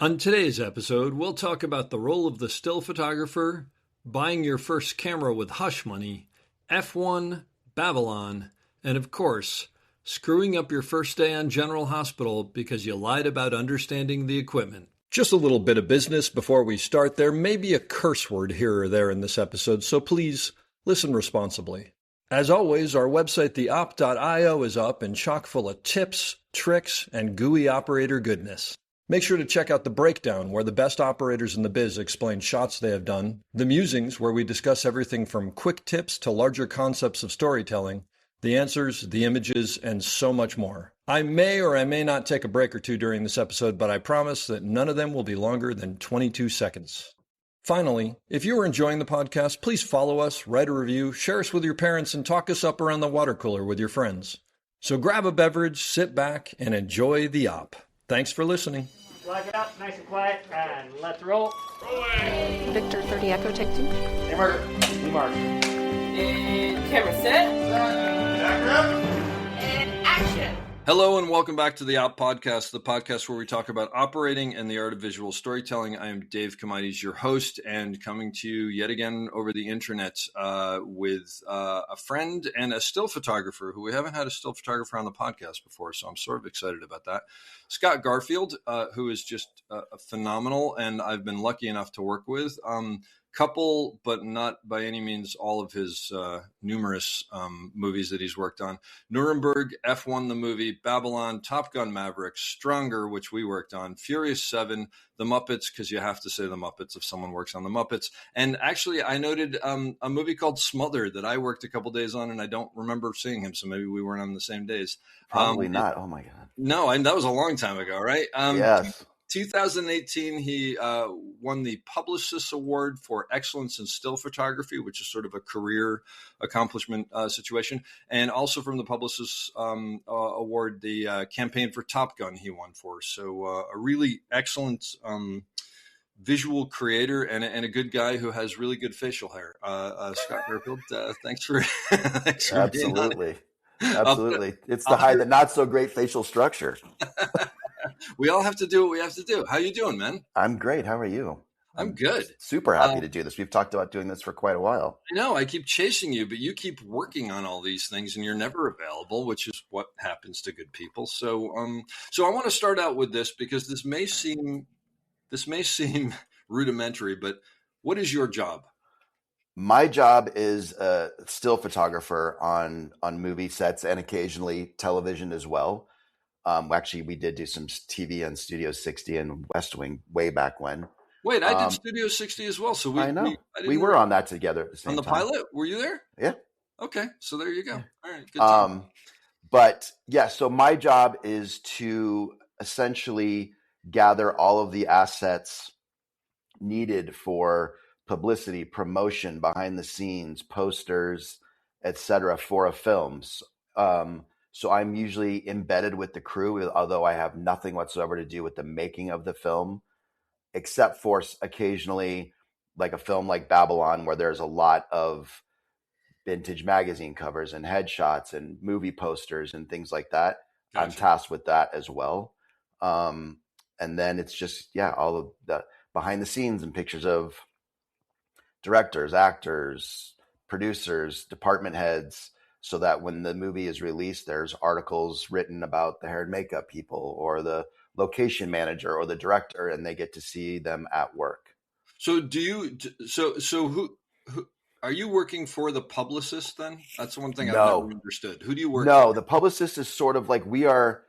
On today's episode, we'll talk about the role of the still photographer, buying your first camera with hush money, F1, Babylon, and of course, screwing up your first day on General Hospital because you lied about understanding the equipment. Just a little bit of business before we start. There may be a curse word here or there in this episode, so please listen responsibly. As always, our website, theop.io, is up and chock full of tips, tricks, and gooey operator goodness. Make sure to check out The Breakdown, where the best operators in the biz explain shots they have done, The Musings, where we discuss everything from quick tips to larger concepts of storytelling, the answers, the images, and so much more. I may or I may not take a break or two during this episode, but I promise that none of them will be longer than 22 seconds. Finally, if you are enjoying the podcast, please follow us, write a review, share us with your parents, and talk us up around the water cooler with your friends. So grab a beverage, sit back, and enjoy the op. Thanks for listening. Lock it up, nice and quiet, and let's roll. Victor 30 Echo, take 2. Hey, Mark. Hey, Mark. And camera set. And action. Hello and welcome back to the Op Podcast, the podcast where we talk about operating and the art of visual storytelling. I am Dave Comides, your host, and coming to you yet again over the internet with a friend and a still photographer who we haven't had a still photographer on the podcast before, so I'm sort of excited about that. Scott Garfield, who is just phenomenal, and I've been lucky enough to work with. Couple, but not by any means all of his numerous movies that he's worked on. Nuremberg, F1 the movie, Babylon, Top Gun Maverick, Stronger, which we worked on, Furious 7, The Muppets, because you have to say The Muppets if someone works on The Muppets. And actually, I noted a movie called Smothered that I worked a couple days on, and I don't remember seeing him, so maybe we weren't on the same days. Probably not. Oh, my God. No, that was a long time ago, right? Yes. 2018, he won the Publicis Award for Excellence in Still Photography, which is sort of a career accomplishment situation. And also from the Publicis Award, the campaign for Top Gun he won for. So a really excellent visual creator and a good guy who has really good facial hair. Scott Garfield, thanks for being on. Absolutely. It's the not so great facial structure. We all have to do what we have to do. How you doing, man? I'm great. How are you? I'm good. Super happy to do this. We've talked about doing this for quite a while. I know. I keep chasing you, but you keep working on all these things and you're never available, which is what happens to good people. So I want to start out with this because this may seem rudimentary, but what is your job? My job is a still photographer on movie sets and occasionally television as well. Actually, we did do some TV on Studio 60 and West Wing way back when. Wait, I did Studio 60 as well. So I know we were on that together at the same on the time. pilot. Were you there? Yeah. Okay, so there you go. Yeah. All right. Good time. But yeah, so my job is to essentially gather all of the assets needed for publicity, promotion, behind the scenes, posters, etc. for a film. So I'm usually embedded with the crew, although I have nothing whatsoever to do with the making of the film, except for occasionally like a film like Babylon, where there's a lot of vintage magazine covers and headshots and movie posters and things like that. Gotcha. I'm tasked with that as well. And then it's just, all of the behind the scenes and pictures of directors, actors, producers, department heads, so that when the movie is released, there's articles written about the hair and makeup people or the location manager or the director, and they get to see them at work. So who are you working for, the publicist then? That's one thing I've never understood. Who do you work for? No, the publicist is sort of like we don't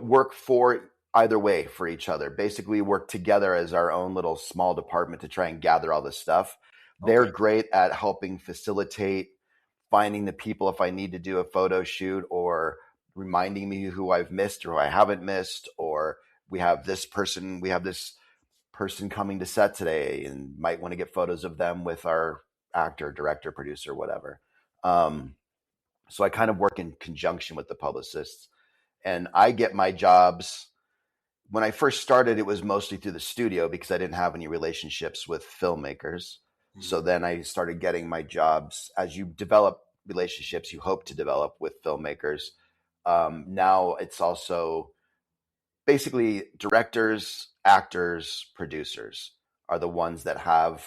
work for either way for each other. Basically, we work together as our own little small department to try and gather all this stuff. Okay. They're great at helping facilitate finding the people if I need to do a photo shoot, or reminding me who I've missed or who I haven't missed, or we have this person coming to set today and might want to get photos of them with our actor, director, producer, whatever. So I kind of work in conjunction with the publicists, and I get my jobs. When I first started, it was mostly through the studio because I didn't have any relationships with filmmakers. So then I started getting my jobs. As you develop relationships, you hope to develop with filmmakers. Now it's also basically directors, actors, producers are the ones that have,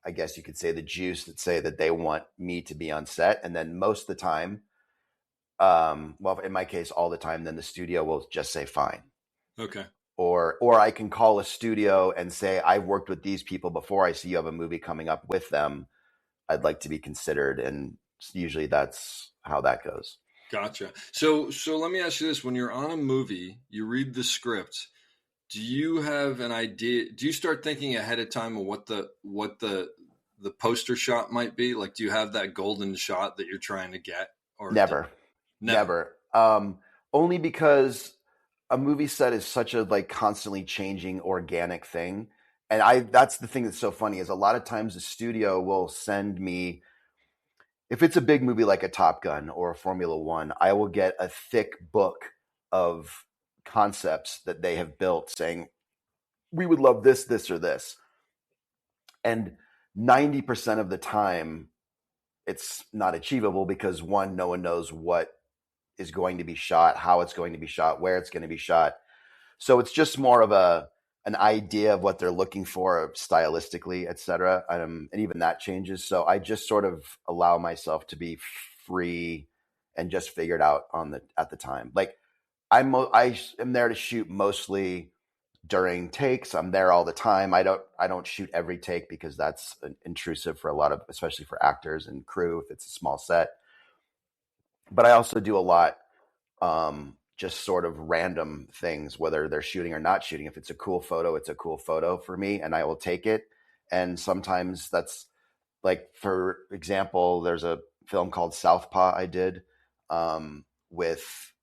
I guess you could say, the juice that say that they want me to be on set. And then most of the time, well, in my case, all the time, then the studio will just say fine. Okay. Or I can call a studio and say, I've worked with these people before. I see you have a movie coming up with them. I'd like to be considered. And usually that's how that goes. Gotcha. So let me ask you this. When you're on a movie, you read the script, do you have an idea? Do you start thinking ahead of time of what the poster shot might be? Like, do you have that golden shot that you're trying to get? Or Never. Only because a movie set is such a like constantly changing organic thing. And that's the thing that's so funny is a lot of times the studio will send me, if it's a big movie like a Top Gun or a Formula One, I will get a thick book of concepts that they have built saying, we would love this, this, or this. And 90% of the time, it's not achievable because one, no one knows what is going to be shot, how it's going to be shot, where it's going to be shot. So it's just more of an idea of what they're looking for stylistically, et cetera. And even that changes. So I just sort of allow myself to be free and just figure it out at the time. Like I am there to shoot mostly during takes. I'm there all the time. I don't shoot every take because that's intrusive for a lot of, especially for actors and crew if it's a small set. But I also do a lot just sort of random things, whether they're shooting or not shooting. If it's a cool photo, it's a cool photo for me and I will take it. And sometimes that's like, for example, there's a film called Southpaw I did with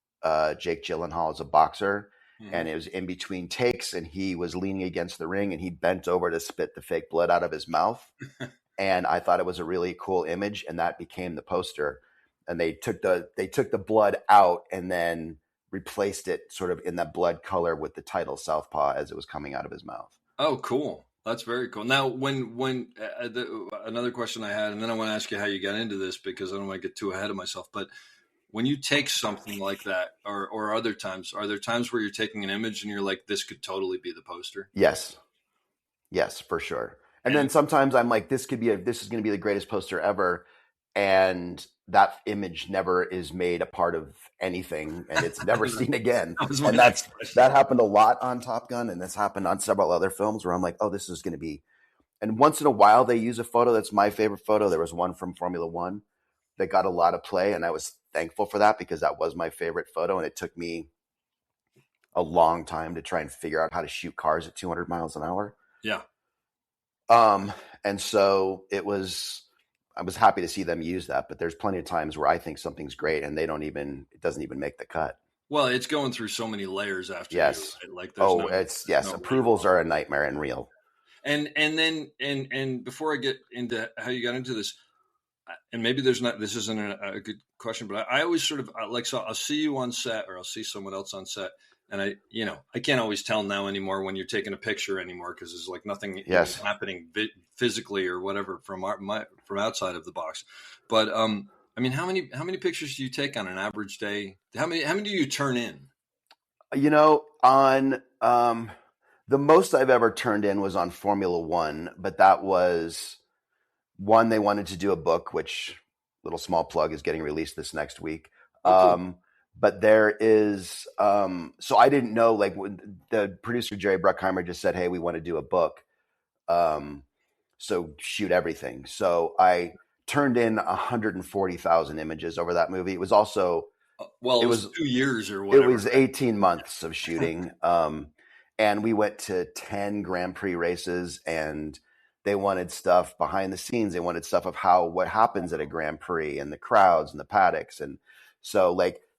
Jake Gyllenhaal as a boxer. Mm-hmm. And it was in between takes and he was leaning against the ring and he bent over to spit the fake blood out of his mouth. And I thought it was a really cool image and that became the poster. And they took the blood out and then replaced it sort of in that blood color with the title Southpaw as it was coming out of his mouth. Oh, cool. That's very cool. Now, when another question I had, and then I want to ask you how you got into this because I don't want to get too ahead of myself, but when you take something like that or other times, are there times where you're taking an image and you're like, this could totally be the poster? Yes, for sure. And then sometimes I'm like, this is going to be the greatest poster ever. And that image never is made a part of anything and it's never seen again. And that happened a lot on Top Gun. And this happened on several other films where I'm like, oh, this is going to be, and once in a while they use a photo that's my favorite photo. There was one from Formula One that got a lot of play. And I was thankful for that because that was my favorite photo. And it took me a long time to try and figure out how to shoot cars at 200 miles an hour. Yeah. And so I was happy to see them use that, but there's plenty of times where I think something's great and it doesn't even make the cut. Well, it's going through so many layers after. Yes. You, right? Like approvals are a nightmare and real. And then before I get into how you got into this, and maybe this isn't a good question, but I always sort of so I'll see you on set or I'll see someone else on set. And I can't always tell now anymore when you're taking a picture anymore because there's like nothing happening physically or whatever from outside of the box. But I mean, how many pictures do you take on an average day? How many do you turn in? On the most I've ever turned in was on Formula One, but that was one. They wanted to do a book, which little small plug is getting released this next week. Oh, cool. But there is, so I didn't know, like when the producer, Jerry Bruckheimer, just said, hey, we want to do a book. So shoot everything. So I turned in 140,000 images over that movie. It was also, it was 2 years or whatever. It was 18 months of shooting. And we went to 10 Grand Prix races and they wanted stuff behind the scenes. They wanted stuff of what happens at a Grand Prix and the crowds and the paddocks. And so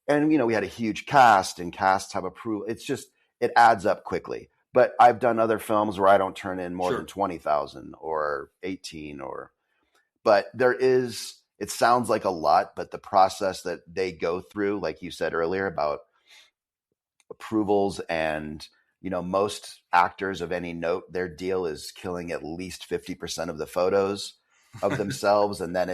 we had a huge cast and casts have approval. It's just, it adds up quickly. But I've done other films where I don't turn in more than 20,000 or 18 but it sounds like a lot, but the process that they go through, like you said earlier about approvals and, most actors of any note, their deal is killing at least 50% of the photos of themselves. And then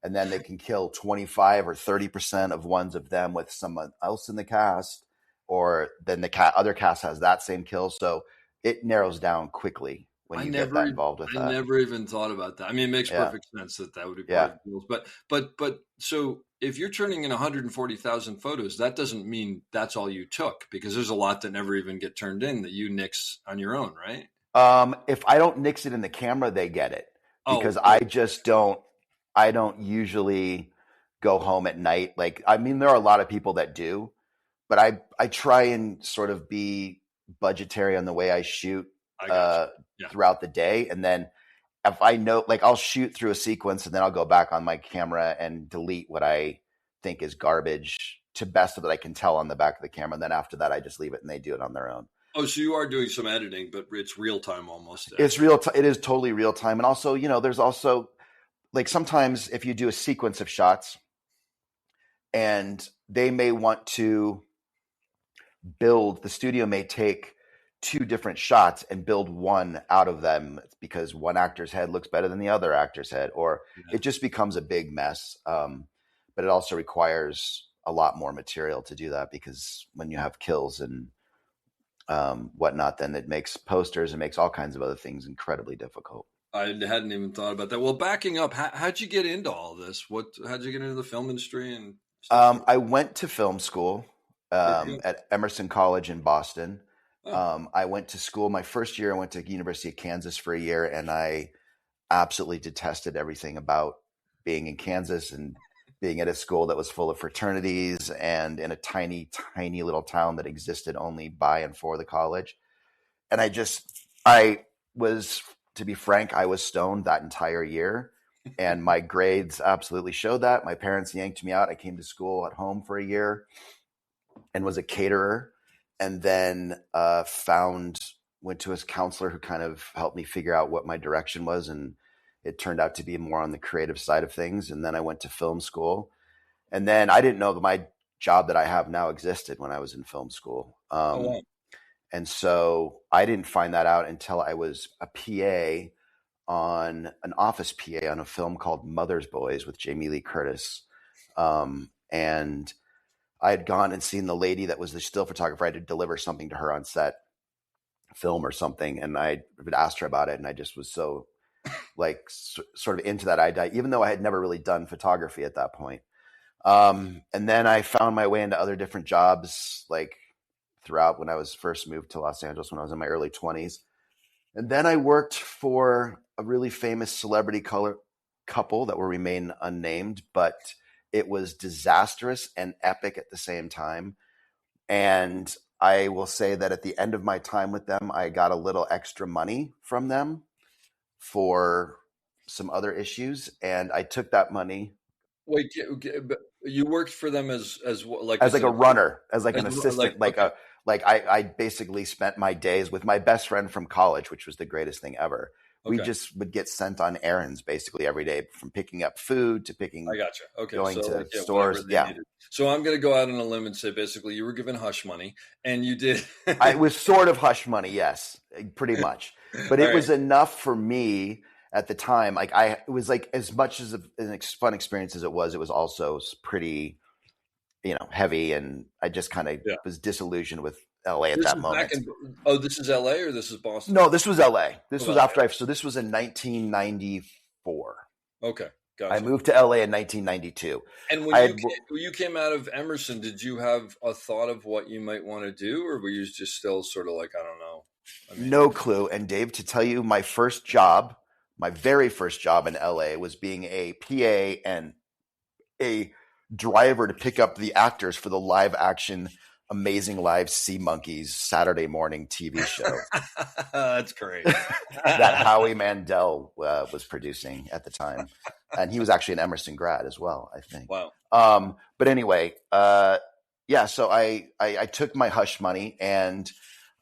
they can kill 25 or 30% of ones of them with someone else in the cast. or then the other cast has that same kill. So it narrows down quickly when you get that involved with that. I never even thought about that. I mean, it makes perfect sense that would be part of the rules. But so if you're turning in 140,000 photos, that doesn't mean that's all you took, because there's a lot that never even get turned in that you nix on your own, right? If I don't nix it in the camera, they get it, because I just don't. I don't usually go home at night. Like, I mean, there are a lot of people that do, but I try and sort of be budgetary on the way I shoot throughout the day. And then if I know, like, I'll shoot through a sequence and then I'll go back on my camera and delete what I think is garbage to best of that I can tell on the back of the camera. And then after that, I just leave it and they do it on their own. Oh, so you are doing some editing, but it's real time almost. It's real. It is totally real time. And also, you know, there's also, like, sometimes if you do a sequence of shots and they may want to the studio may take 2 different shots and build one out of them because one actor's head looks better than the other actor's head, or it just becomes a big mess. But it also requires a lot more material to do that, because when you have kills and whatnot, then it makes posters and makes all kinds of other things incredibly difficult. I hadn't even thought about that. Well, backing up, how'd you get into all this? How'd you get into the film industry and stuff? I went to film school at Emerson College in Boston. I went to school my first year. I went to University of Kansas for a year, and I absolutely detested everything about being in Kansas and being at a school that was full of fraternities and in a tiny, tiny little town that existed only by and for the college. And to be frank, I was stoned that entire year, and my grades absolutely showed that. My parents yanked me out. I came to school at home for a year and was a caterer, and then went to a counselor who kind of helped me figure out what my direction was. And it turned out to be more on the creative side of things. And then I went to film school, and then I didn't know that my job that I have now existed when I was in film school. Wow. And so I didn't find that out until I was a PA on an office PA on a film called Mother's Boys with Jamie Lee Curtis. And I had gone and seen the lady that was the still photographer. I had to deliver something to her on set, film or something. And I would ask her about it. And I just was so sort of into that idea, even though I had never really done photography at that point. And then I found my way into other different jobs, like throughout when I was first moved to Los Angeles when I was in my early 20s. And then I worked for a really famous celebrity couple that will remain unnamed, but it was disastrous and epic at the same time. And I will say that at the end of my time with them, I got a little extra money from them for some other issues. And I took that money. Wait, but you worked for them as a runner, as like an assistant, I basically spent my days with my best friend from college, which was the greatest thing ever. Okay. We just would get sent on errands basically every day, from picking up food to picking. I gotcha. Okay, going to stores. Yeah. Needed. So I'm going to go out on a limb and say basically you were given hush money, and you did. I was sort of hush money, yes, pretty much, but it was enough for me at the time. Like it was like, as much as an fun experience as it was also pretty, heavy, and I just kind of was disillusioned with LA at that moment. This is LA or this is Boston? No, this was LA. This was after so this was in 1994. Okay. Gotcha. I moved to LA in 1992. And when you came out of Emerson, did you have a thought of what you might want to do, or were you just still sort of like, I don't know? No clue. And Dave, to tell you, my very first job in LA was being a PA and a driver to pick up the actors for the live action Amazing Live Sea Monkeys Saturday morning TV show. That's great. That Howie Mandel was producing at the time. And he was actually an Emerson grad as well, I think. Wow. But anyway, so I took my hush money, and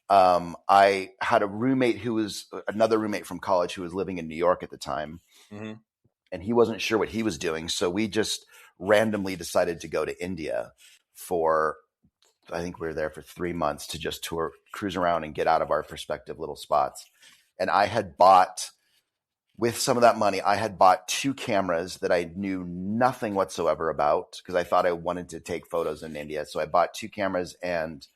I had a roommate who was another roommate from college who was living in New York at the time. Mm-hmm. And he wasn't sure what he was doing. So we just randomly decided to go to India I think we were there for 3 months to just cruise around and get out of our respective little spots. And I had bought, with some of that money, 2 cameras that I knew nothing whatsoever about, because I thought I wanted to take photos in India. So I bought 2 cameras and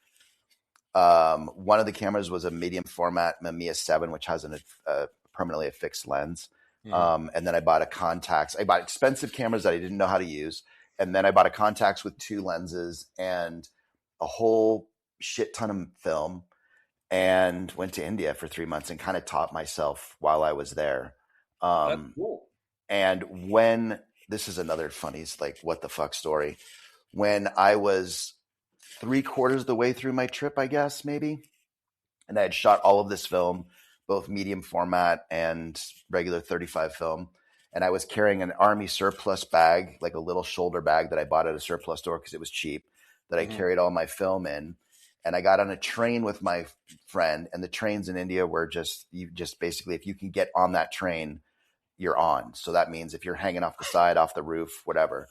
One of the cameras was a medium format Mamiya 7, which has a permanently affixed lens. And then I bought I bought expensive cameras that I didn't know how to use. And then I bought a Contax with 2 lenses and a whole shit ton of film, and went to India for 3 months and kind of taught myself while I was there. That's cool. And this is another funny, like, what the fuck story. When I was 3/4 of the way through my trip, I guess, maybe, and I had shot all of this film, both medium format and regular 35 film. And I was carrying an army surplus bag, like a little shoulder bag that I bought at a surplus store because it was cheap, that I carried all my film in. And I got on a train with my friend, and the trains in India were just basically, if you can get on that train, you're on. So that means if you're hanging off the side, off the roof, whatever.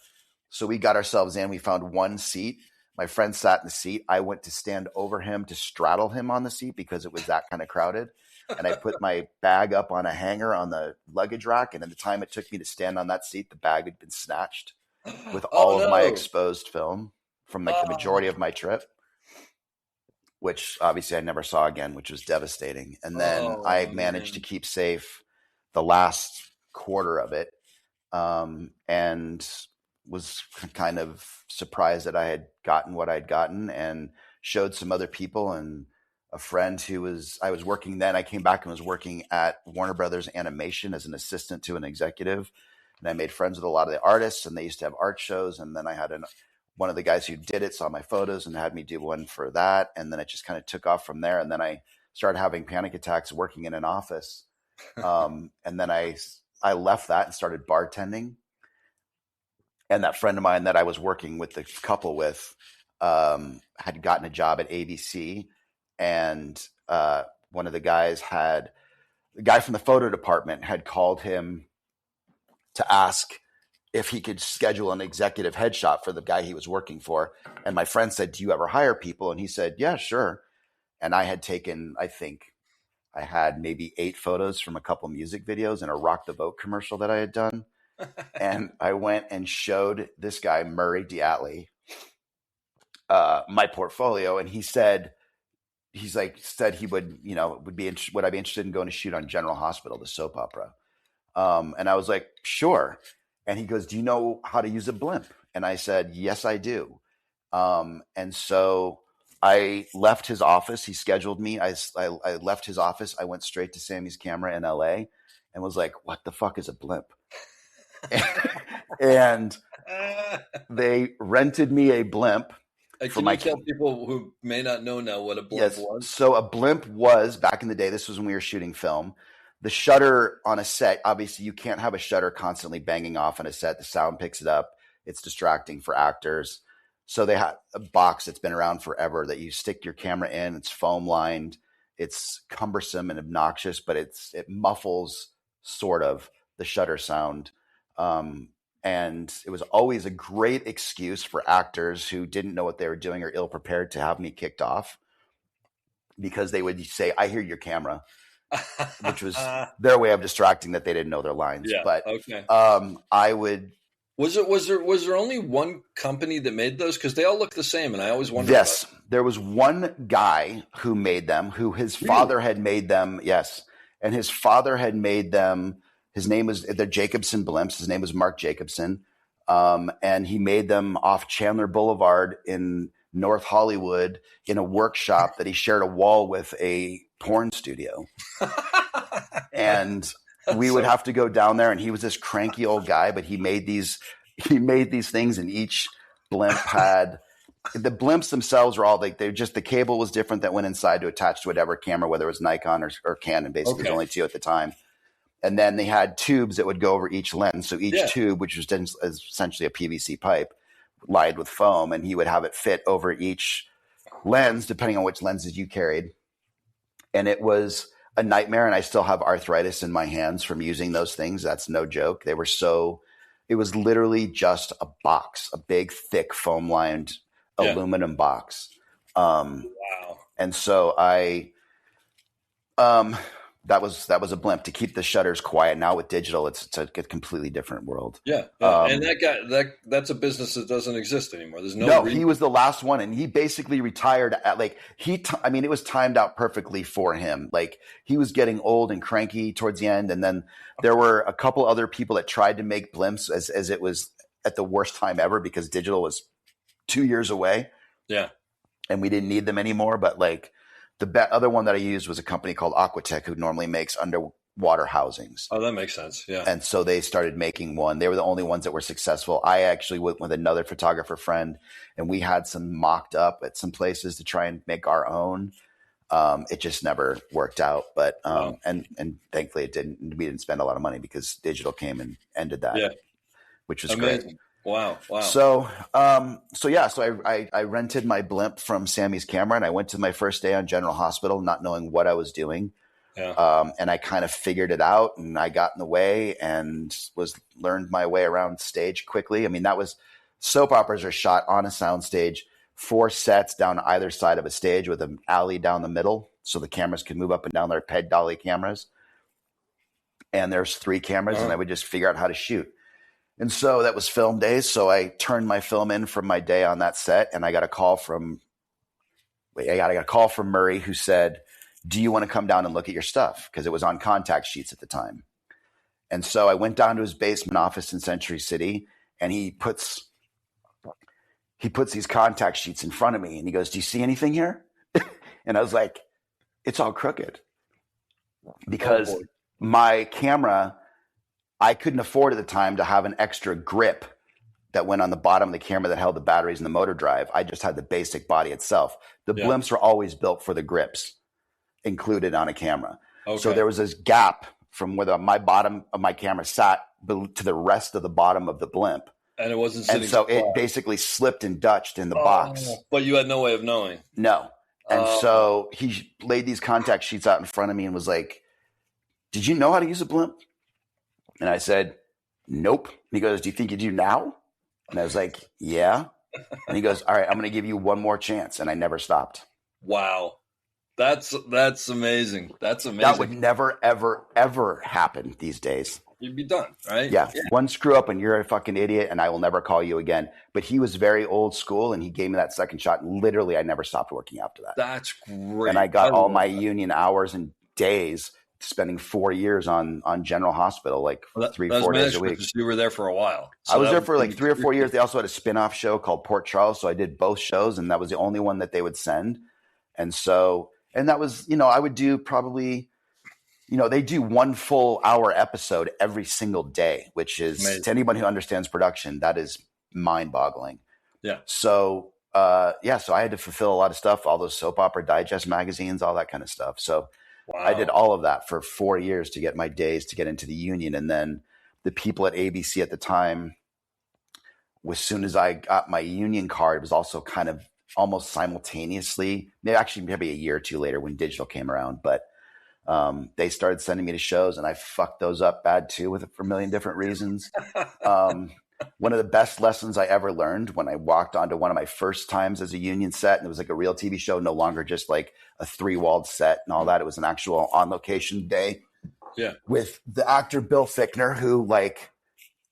So we got ourselves in. We found one seat. My friend sat in the seat. I went to stand over him to straddle him on the seat because it was that kind of crowded. And I put my bag up on a hanger on the luggage rack. And in the time it took me to stand on that seat, the bag had been snatched with all of my exposed film from like the majority of my trip, which obviously I never saw again, which was devastating. And then I managed to keep safe the last quarter of it, and was kind of surprised that I had gotten what I'd gotten, and showed some other people, and a friend I was working then. I came back and was working at Warner Brothers Animation as an assistant to an executive. And I made friends with a lot of the artists, and they used to have art shows. And then I had one of the guys who did it saw my photos and had me do one for that. And then it just kind of took off from there. And then I started having panic attacks working in an office. And then I left that and started bartending. And that friend of mine that I was working with the couple with had gotten a job at ABC. And one of the guys the guy from the photo department had called him to ask if he could schedule an executive headshot for the guy he was working for. And my friend said, "Do you ever hire people?" And he said, "Yeah, sure." And I had taken, I think I had maybe 8 photos from a couple music videos and a Rock the Boat commercial that I had done. And I went and showed this guy, Murray Diatley, my portfolio. And he said he would, would I be interested in going to shoot on General Hospital, the soap opera? And I was like, sure. And he goes, "Do you know how to use a blimp?" And I said, "Yes, I do." And so I left his office. He scheduled me. I left his office. I went straight to Sammy's camera in LA and was like, "What the fuck is a blimp?" And they rented me a blimp. Can you tell people who may not know now what a blimp was? So a blimp was, back in the day, this was when we were shooting film, the shutter on a set. Obviously, you can't have a shutter constantly banging off on a set. The sound picks it up. It's distracting for actors. So they had a box that's been around forever that you stick your camera in. It's foam lined. It's cumbersome and obnoxious, but it muffles sort of the shutter sound. And it was always a great excuse for actors who didn't know what they were doing or ill prepared to have me kicked off, because they would say, "I hear your camera," which was their way of distracting that they didn't know their lines. Yeah, but okay. I would. Was there only one company that made those? Because they all look the same, and I always wondered. Yes, there was one guy who made them, who his father had made them. Yes, and his father had made them. His name was, they're Jacobson blimps. His name was Mark Jacobson. And he made them off Chandler Boulevard in North Hollywood in a workshop that he shared a wall with a porn studio. And we would have to go down there, and he was this cranky old guy, but he made these things, and each blimp had, the blimps themselves were all like, the cable was different that went inside to attach to whatever camera, whether it was Nikon or Canon, basically. The only 2 at the time. And then they had tubes that would go over each lens. So each tube, which was essentially a PVC pipe lined with foam, and he would have it fit over each lens, depending on which lenses you carried. And it was a nightmare. And I still have arthritis in my hands from using those things. That's no joke. It was literally just a box, a big, thick, foam lined aluminum box. Wow. And so That was a blimp to keep the shutters quiet. Now with digital, it's a completely different world. Yeah. And that guy, that's a business that doesn't exist anymore. There's no, he was the last one, and he basically retired at it was timed out perfectly for him. Like, he was getting old and cranky towards the end, and then there were a couple other people that tried to make blimps as it was at the worst time ever because digital was 2 years away. Yeah. And we didn't need them anymore, but like the other one that I used was a company called Aquatech, who normally makes underwater housings. Oh, that makes sense. Yeah. And so they started making one. They were the only ones that were successful. I actually went with another photographer friend, and we had some mocked up at some places to try and make our own. It just never worked out, but and thankfully it didn't. We didn't spend a lot of money because digital came and ended that, which was amazing. Great. Wow. So I rented my blimp from Sammy's camera, and I went to my first day on General Hospital, not knowing what I was doing. Yeah. And I kind of figured it out, and I got in the way and learned my way around stage quickly. I mean, soap operas are shot on a sound stage, 4 sets down either side of a stage with an alley down the middle, so the cameras can move up and down. Their peg dolly cameras, and there's 3 cameras, and I would just figure out how to shoot. And so that was film days. So I turned my film in from my day on that set, and I got a call from Murray, who said, "Do you want to come down and look at your stuff?" Because it was on contact sheets at the time. And so I went down to his basement office in Century City, and he puts these contact sheets in front of me, and he goes, "Do you see anything here?" And I was like, "It's all crooked." Because my camera, I couldn't afford at the time to have an extra grip that went on the bottom of the camera that held the batteries and the motor drive. I just had the basic body itself. The blimps were always built for the grips included on a camera. Okay. So there was this gap from where my bottom of my camera sat to the rest of the bottom of the blimp. And it wasn't sitting. And so it basically slipped and dutched in the box. But you had no way of knowing. No. And so he laid these contact sheets out in front of me and was like, "Did you know how to use a blimp?" And I said, "Nope." And he goes, "Do you think you do now?" And I was like, "Yeah." And he goes, "All right, I'm going to give you one more chance." And I never stopped. Wow. That's amazing. That's amazing. That would never, ever, ever happen these days. You'd be done, right? Yeah. One screw up and you're a fucking idiot, and I will never call you again. But he was very old school, and he gave me that second shot. And literally, I never stopped working after that. That's great. And I got all my union hours and days, spending 4 years on General Hospital, like 3-4 days a week. You were there for a while. So I was there for like 3 or 4 years. They also had a spin-off show called Port Charles. So I did both shows, and that was the only one that they would send. And that was, I would do probably, they do 1 full hour episode every single day, which is amazing. To anyone who understands production, that is mind boggling. Yeah. So, so I had to fulfill a lot of stuff, all those soap opera digest magazines, all that kind of stuff. So wow. I did all of that for 4 years to get my days to get into the union. And then the people at ABC at the time, as soon as I got my union card, it was also kind of almost simultaneously, maybe a year or 2 later when digital came around, but they started sending me to shows, and I fucked those up bad too for a million different reasons. One of the best lessons I ever learned when I walked onto one of my first times as a union set, and it was like a real TV show, no longer just like a 3-walled set and all that. It was an actual on location day with the actor Bill Fickner, who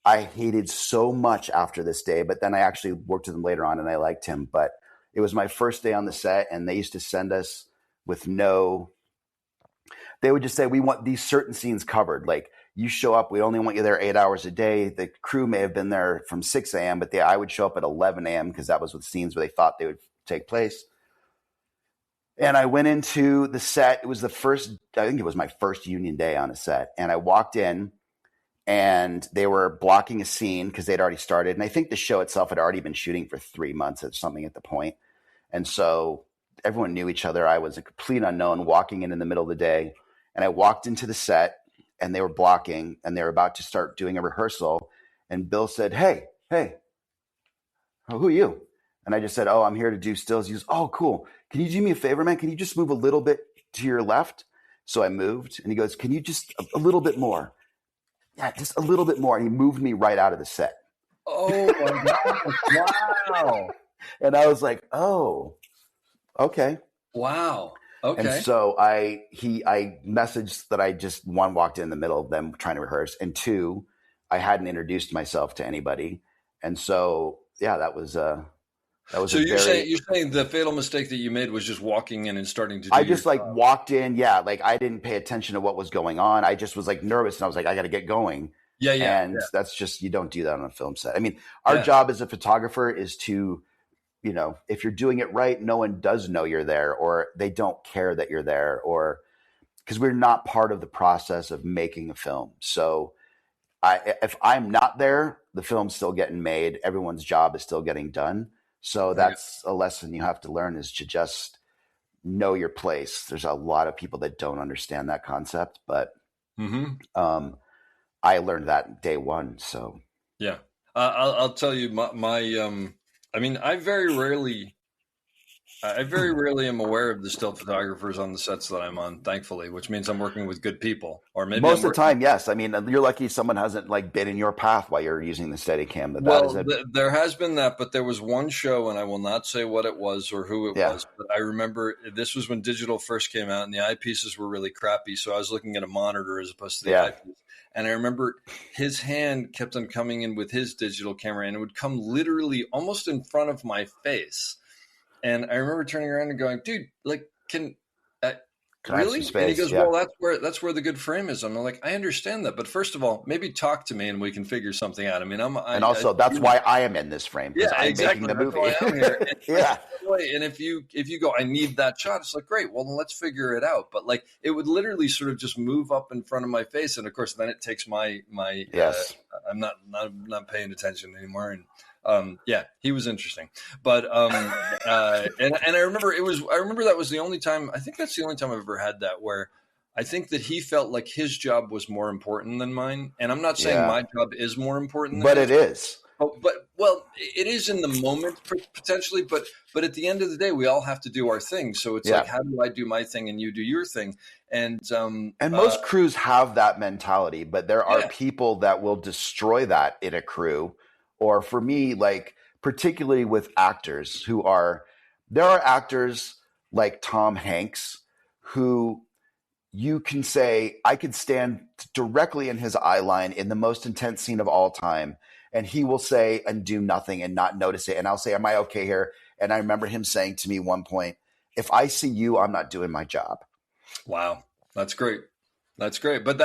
I hated so much after this day, but then I actually worked with him later on and I liked him. But it was my first day on the set, and they used to send us with they would just say, "We want these certain scenes covered. Like, you show up, we only want you there 8 hours a day." The crew may have been there from 6 a.m., but I would show up at 11 a.m. because that was with scenes where they thought they would take place. And I went into the set. It was I think it was my first union day on a set. And I walked in, and they were blocking a scene because they'd already started. And I think the show itself had already been shooting for 3 months or something at the point. And so everyone knew each other. I was a complete unknown walking in the middle of the day. And I walked into the set, and they were blocking, and they were about to start doing a rehearsal. And Bill said, Hey, who are you? And I just said, "Oh, I'm here to do stills." He goes, "Oh, cool. Can you do me a favor, man? Can you just move a little bit to your left?" So I moved, and he goes, "Can you just a little bit more?" Yeah, just a little bit more. And he moved me right out of the set. Oh my God. Wow. And I was like, "Oh, okay." Wow. And Okay. so I messaged that I just, one, walked in the middle of them trying to rehearse, and two, I hadn't introduced myself to anybody. And so, yeah, that was a So very, you're saying the fatal mistake that you made was just walking in and starting to do I your just like job. walked in. Yeah. Like I didn't pay attention to what was going on. I just was like nervous, and I was like, I got to get going. Yeah, yeah, And that's just, you don't do that on a film set. I mean, our yeah. job as a photographer is to, if you're doing it right, no one does know you're there, or they don't care that you're there, or because we're not part of the process of making a film. So if I'm not there, the film's still getting made. Everyone's job is still getting done. So Yeah. that's a lesson you have to learn, is to just know your place. There's a lot of people that don't understand that concept, but um, I learned that day one. So Yeah. I'll tell you I mean, I very rarely am aware of the still photographers on the sets that I'm on, thankfully, which means I'm working with good people, or maybe most I'm of the working. time, yes. I mean, you're lucky someone hasn't like been in your path while you're using the Steadicam. That is Well, a there has been that, but there was one show, and I will not say what it was or who it yeah. was, but I remember this was when digital first came out, and the eyepieces were really crappy, so I was looking at a monitor as opposed to the eyepiece. And I remember his hand kept on coming in with his digital camera, and it would come literally almost in front of my face. And I remember turning around and going, "Dude, like, Can I have some really?" And he space? goes, Yeah. "Well, that's where the good frame is." I'm like, "I understand that, but first of all, maybe talk to me and we can figure something out." I mean, And also, that's why I am in this frame, because yeah, I'm exactly. making the That's movie. why I'm here. And, Yeah. and if you go, I need that shot. It's like, great. Well, then let's figure it out. But like, it would literally sort of just move up in front of my face, and of course, then it takes my Yes. I'm not paying attention anymore. And yeah, he was interesting. But and I remember that was the only time. I think that's the only time I've ever had that where I think that he felt like his job was more important than mine. And I'm not saying Yeah. my job is more important than But his. it is. Oh, well, it is in the moment potentially, but at the end of the day, we all have to do our thing. So it's like, how do I do my thing and you do your thing? And most crews have that mentality, but there are people that will destroy that in a crew. Or for me, like particularly with actors there are actors like Tom Hanks who you can say, I could stand directly in his eye line in the most intense scene of all time, and he will say and do nothing and not notice it. And I'll say, am I okay here? And I remember him saying to me one point, if I see you, I'm not doing my job. Wow. That's great. That's great. But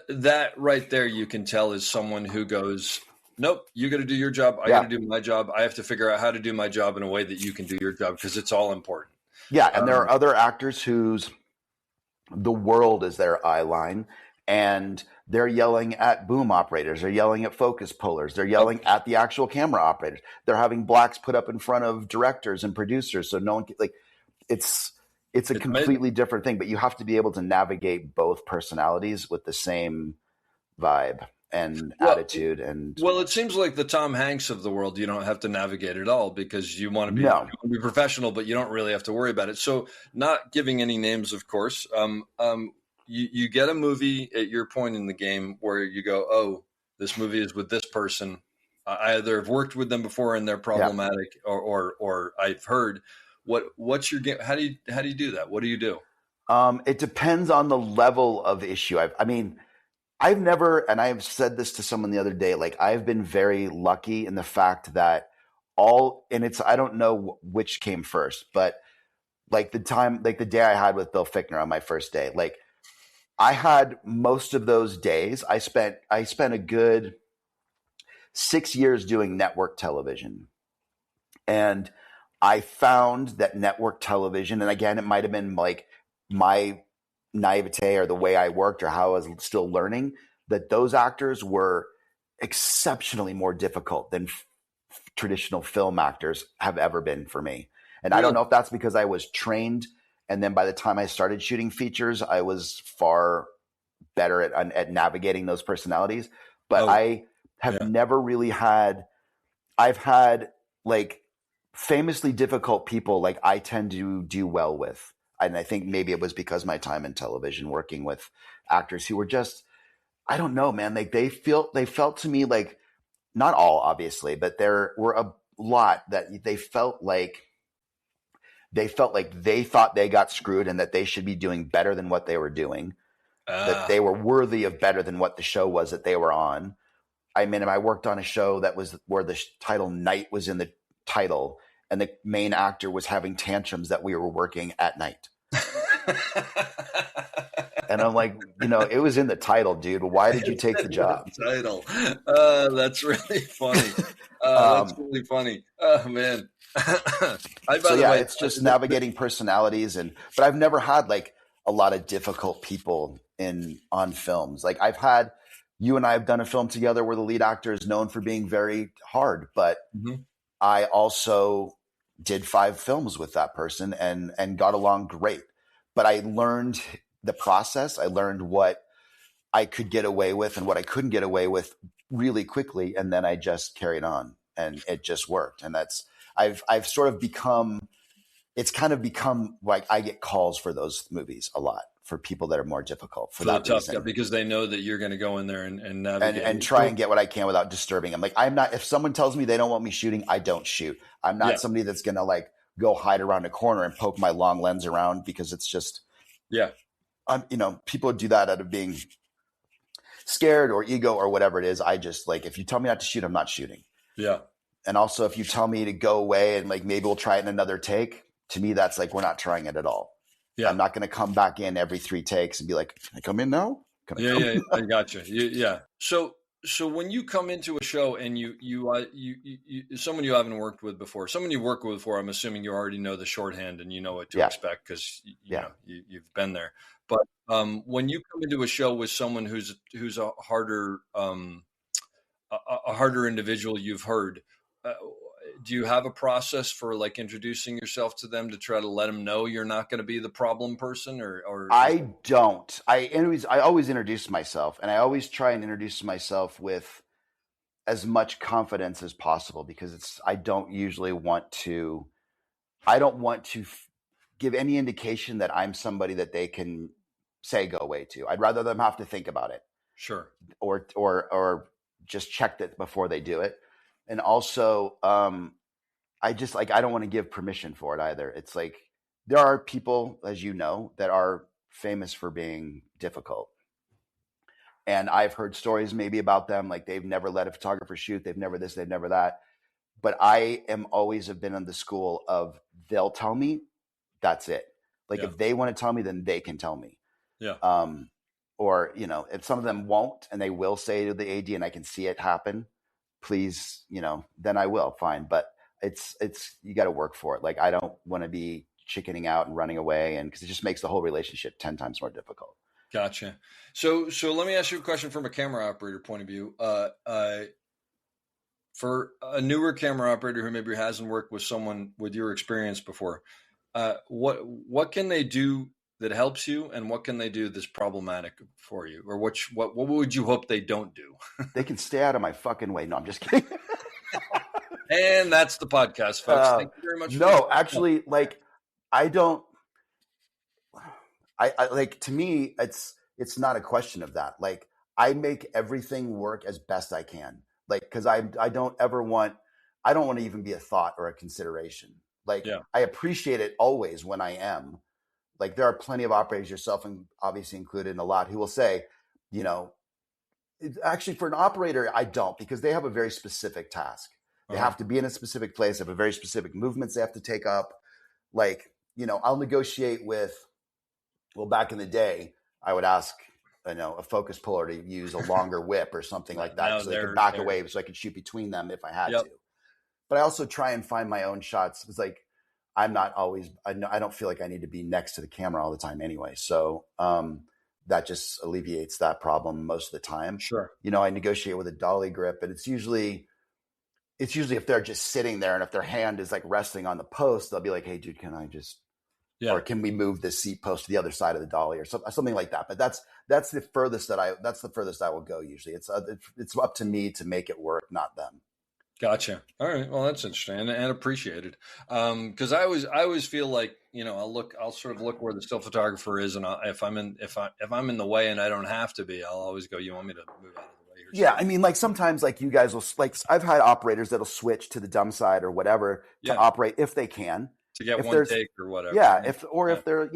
that right there, you can tell is someone who goes, nope, you got to do your job. I got to do my job. I have to figure out how to do my job in a way that you can do your job, because it's all important. Yeah. And there are other actors whose the world is their eye line, and they're yelling at boom operators. They're yelling at focus pullers. They're yelling at the actual camera operators. They're having blacks put up in front of directors and producers. So no one can, like, it's a completely different thing, but you have to be able to navigate both personalities with the same vibe and attitude. And well, it seems like the Tom Hanks of the world, you don't have to navigate at all, because you want to be professional, but you don't really have to worry about it. So, not giving any names, of course, you get a movie at your point in the game where you go, oh, this movie is with this person. I either have worked with them before and they're problematic, or I've heard. What's your game? How do you do that? What do you do? It depends on the level of issue. I've never, and I've said this to someone the other day, like I've been very lucky in the fact that I don't know which came first, but like the day I had with Bill Fichtner on my first day, like I had most of those days. I spent a good 6 years doing network television, and I found that network television, and again, it might have been like my naivete or the way I worked or how I was still learning, that those actors were exceptionally more difficult than traditional film actors have ever been for me. And I don't know if that's because I was trained, and then by the time I started shooting features, I was far better at navigating those personalities. But I have never really I've had like famously difficult people like I tend to do well with. And I think maybe it was because my time in television working with actors who were just, I don't know, man, like they felt to me like, not all obviously, but there were a lot that they felt like They felt like they thought they got screwed and that they should be doing better than what they were doing, that they were worthy of better than what the show was that they were on. I mean, I worked on a show that was where the title Night was in the title, and the main actor was having tantrums that we were working at night. And I'm like, it was in the title, dude. Why did you take the job? Title. That's really funny. That's really funny. Oh, man. It's just navigating personalities, but I've never had like a lot of difficult people on films. Like you and I have done a film together where the lead actor is known for being very hard, but I also did 5 films with that person and got along great. But I learned the process. I learned what I could get away with and what I couldn't get away with really quickly. And then I just carried on and it just worked. And I've sort of become like I get calls for those movies a lot for people that are more difficult for that reason. Yeah, because they know that you're going to go in there and navigate and try and get what I can without disturbing them. Like if someone tells me they don't want me shooting, I don't shoot. I'm not somebody that's going to like go hide around a corner and poke my long lens around because it's just, people do that out of being scared or ego or whatever it is. I just like, if you tell me not to shoot, I'm not shooting. Yeah. And also if you tell me to go away and like, maybe we'll try it in another take, to me, that's like, we're not trying it at all. Yeah. I'm not going to come back in every 3 takes and be like, can I come in now? I got you. Yeah. So when you come into a show and you someone you haven't worked with before, someone you work with before, I'm assuming you already know the shorthand and you know what to expect because you've been there. But when you come into a show with someone who's a harder individual you've heard, do you have a process for like introducing yourself to them to try to let them know you're not going to be the problem person or I don't. I always introduce myself, and I always try and introduce myself with as much confidence as possible because I don't want to give any indication that I'm somebody that they can say go away to. I'd rather them have to think about it. Sure. Or just check that before they do it. And also, I don't want to give permission for it either. It's like, there are people, as you know, that are famous for being difficult. And I've heard stories maybe about them, like they've never let a photographer shoot. They've never this, they've never that. But I always have been in the school of they'll tell me, that's it. Like if they want to tell me, then they can tell me. Yeah. Or, if some of them won't and they will say to the AD and I can see it happen, please, then I will, fine. But it's you got to work for it. Like I don't want to be chickening out and running away, and because it just makes the whole relationship 10 times more difficult. Gotcha. So let me ask you a question from a camera operator point of view. For a newer camera operator who maybe hasn't worked with someone with your experience before, what can they do that helps you, and what can they do that's problematic for you, or what would you hope they don't do? They can stay out of my fucking way. No, I'm just kidding. And that's the podcast, folks. Thank you very much. No, actually, like I don't. I like, to me, it's not a question of that. Like I make everything work as best I can. Like, because I don't want to even be a thought or a consideration. Like I appreciate it always when I am. Like there are plenty of operators, yourself and obviously included in a lot, who will say, actually for an operator, I don't, because they have a very specific task. They have to be in a specific place, have a very specific movements they have to take up. Like, I'll negotiate with, back in the day, I would ask, a focus puller to use a longer whip or something like that, so they could back away so I could shoot between them if I had to. But I also try and find my own shots. It's like, I'm not always, I don't feel like I need to be next to the camera all the time anyway. So that just alleviates that problem most of the time. Sure. I negotiate with a dolly grip, and it's usually if they're just sitting there and if their hand is like resting on the post, they'll be like, hey dude, can I just, or can we move this seat post to the other side of the dolly or something like that. But that's the furthest I will go. Usually it's up to me to make it work, not them. Gotcha. All right. Well, that's interesting and appreciated. Cause I always feel like, I'll sort of look where the still photographer is. And if I'm in the way and I don't have to be, I'll always go, you want me to move out of the way? Yeah. I mean, like sometimes like you guys will, like I've had operators that'll switch to the dumb side or whatever to operate if they can. to get if one there's take or whatever. yeah, Yeah. if they're,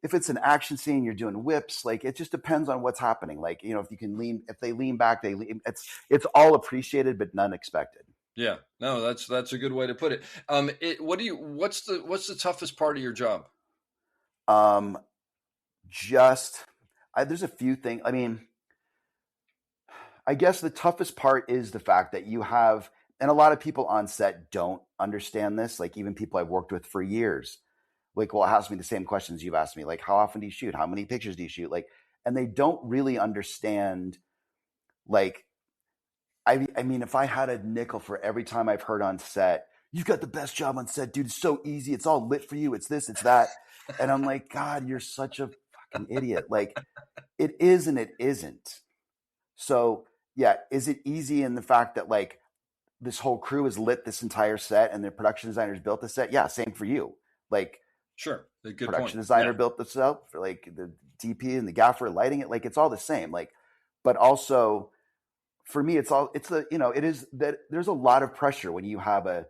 if it's an action scene, you're doing whips, like it just depends on what's happening. Like, if they lean back, it's all appreciated, but none expected. Yeah. No, that's a good way to put it. What's the toughest part of your job? Um, there's a few things. I mean, I guess the toughest part is the fact that you have, and a lot of people on set don't understand this. Like even people I've worked with for years, like, will ask me the same questions you've asked me. Like, how often do you shoot? How many pictures do you shoot? Like, and they don't really understand. Like, I mean, if I had a nickel for every time I've heard on set, you've got the best job on set, dude. It's so easy. It's all lit for you. It's this, it's that. And I'm like, God, you're such a fucking idiot. Like, it is and it isn't. So, yeah, is it easy in the fact that, like, this whole crew has lit this entire set and the production designers built the set? Yeah, same for you. Like, sure, a good production point. designer built this up for, like, the DP and the gaffer lighting it. Like, it's all the same. Like, but also for me, it is that there's a lot of pressure when you have an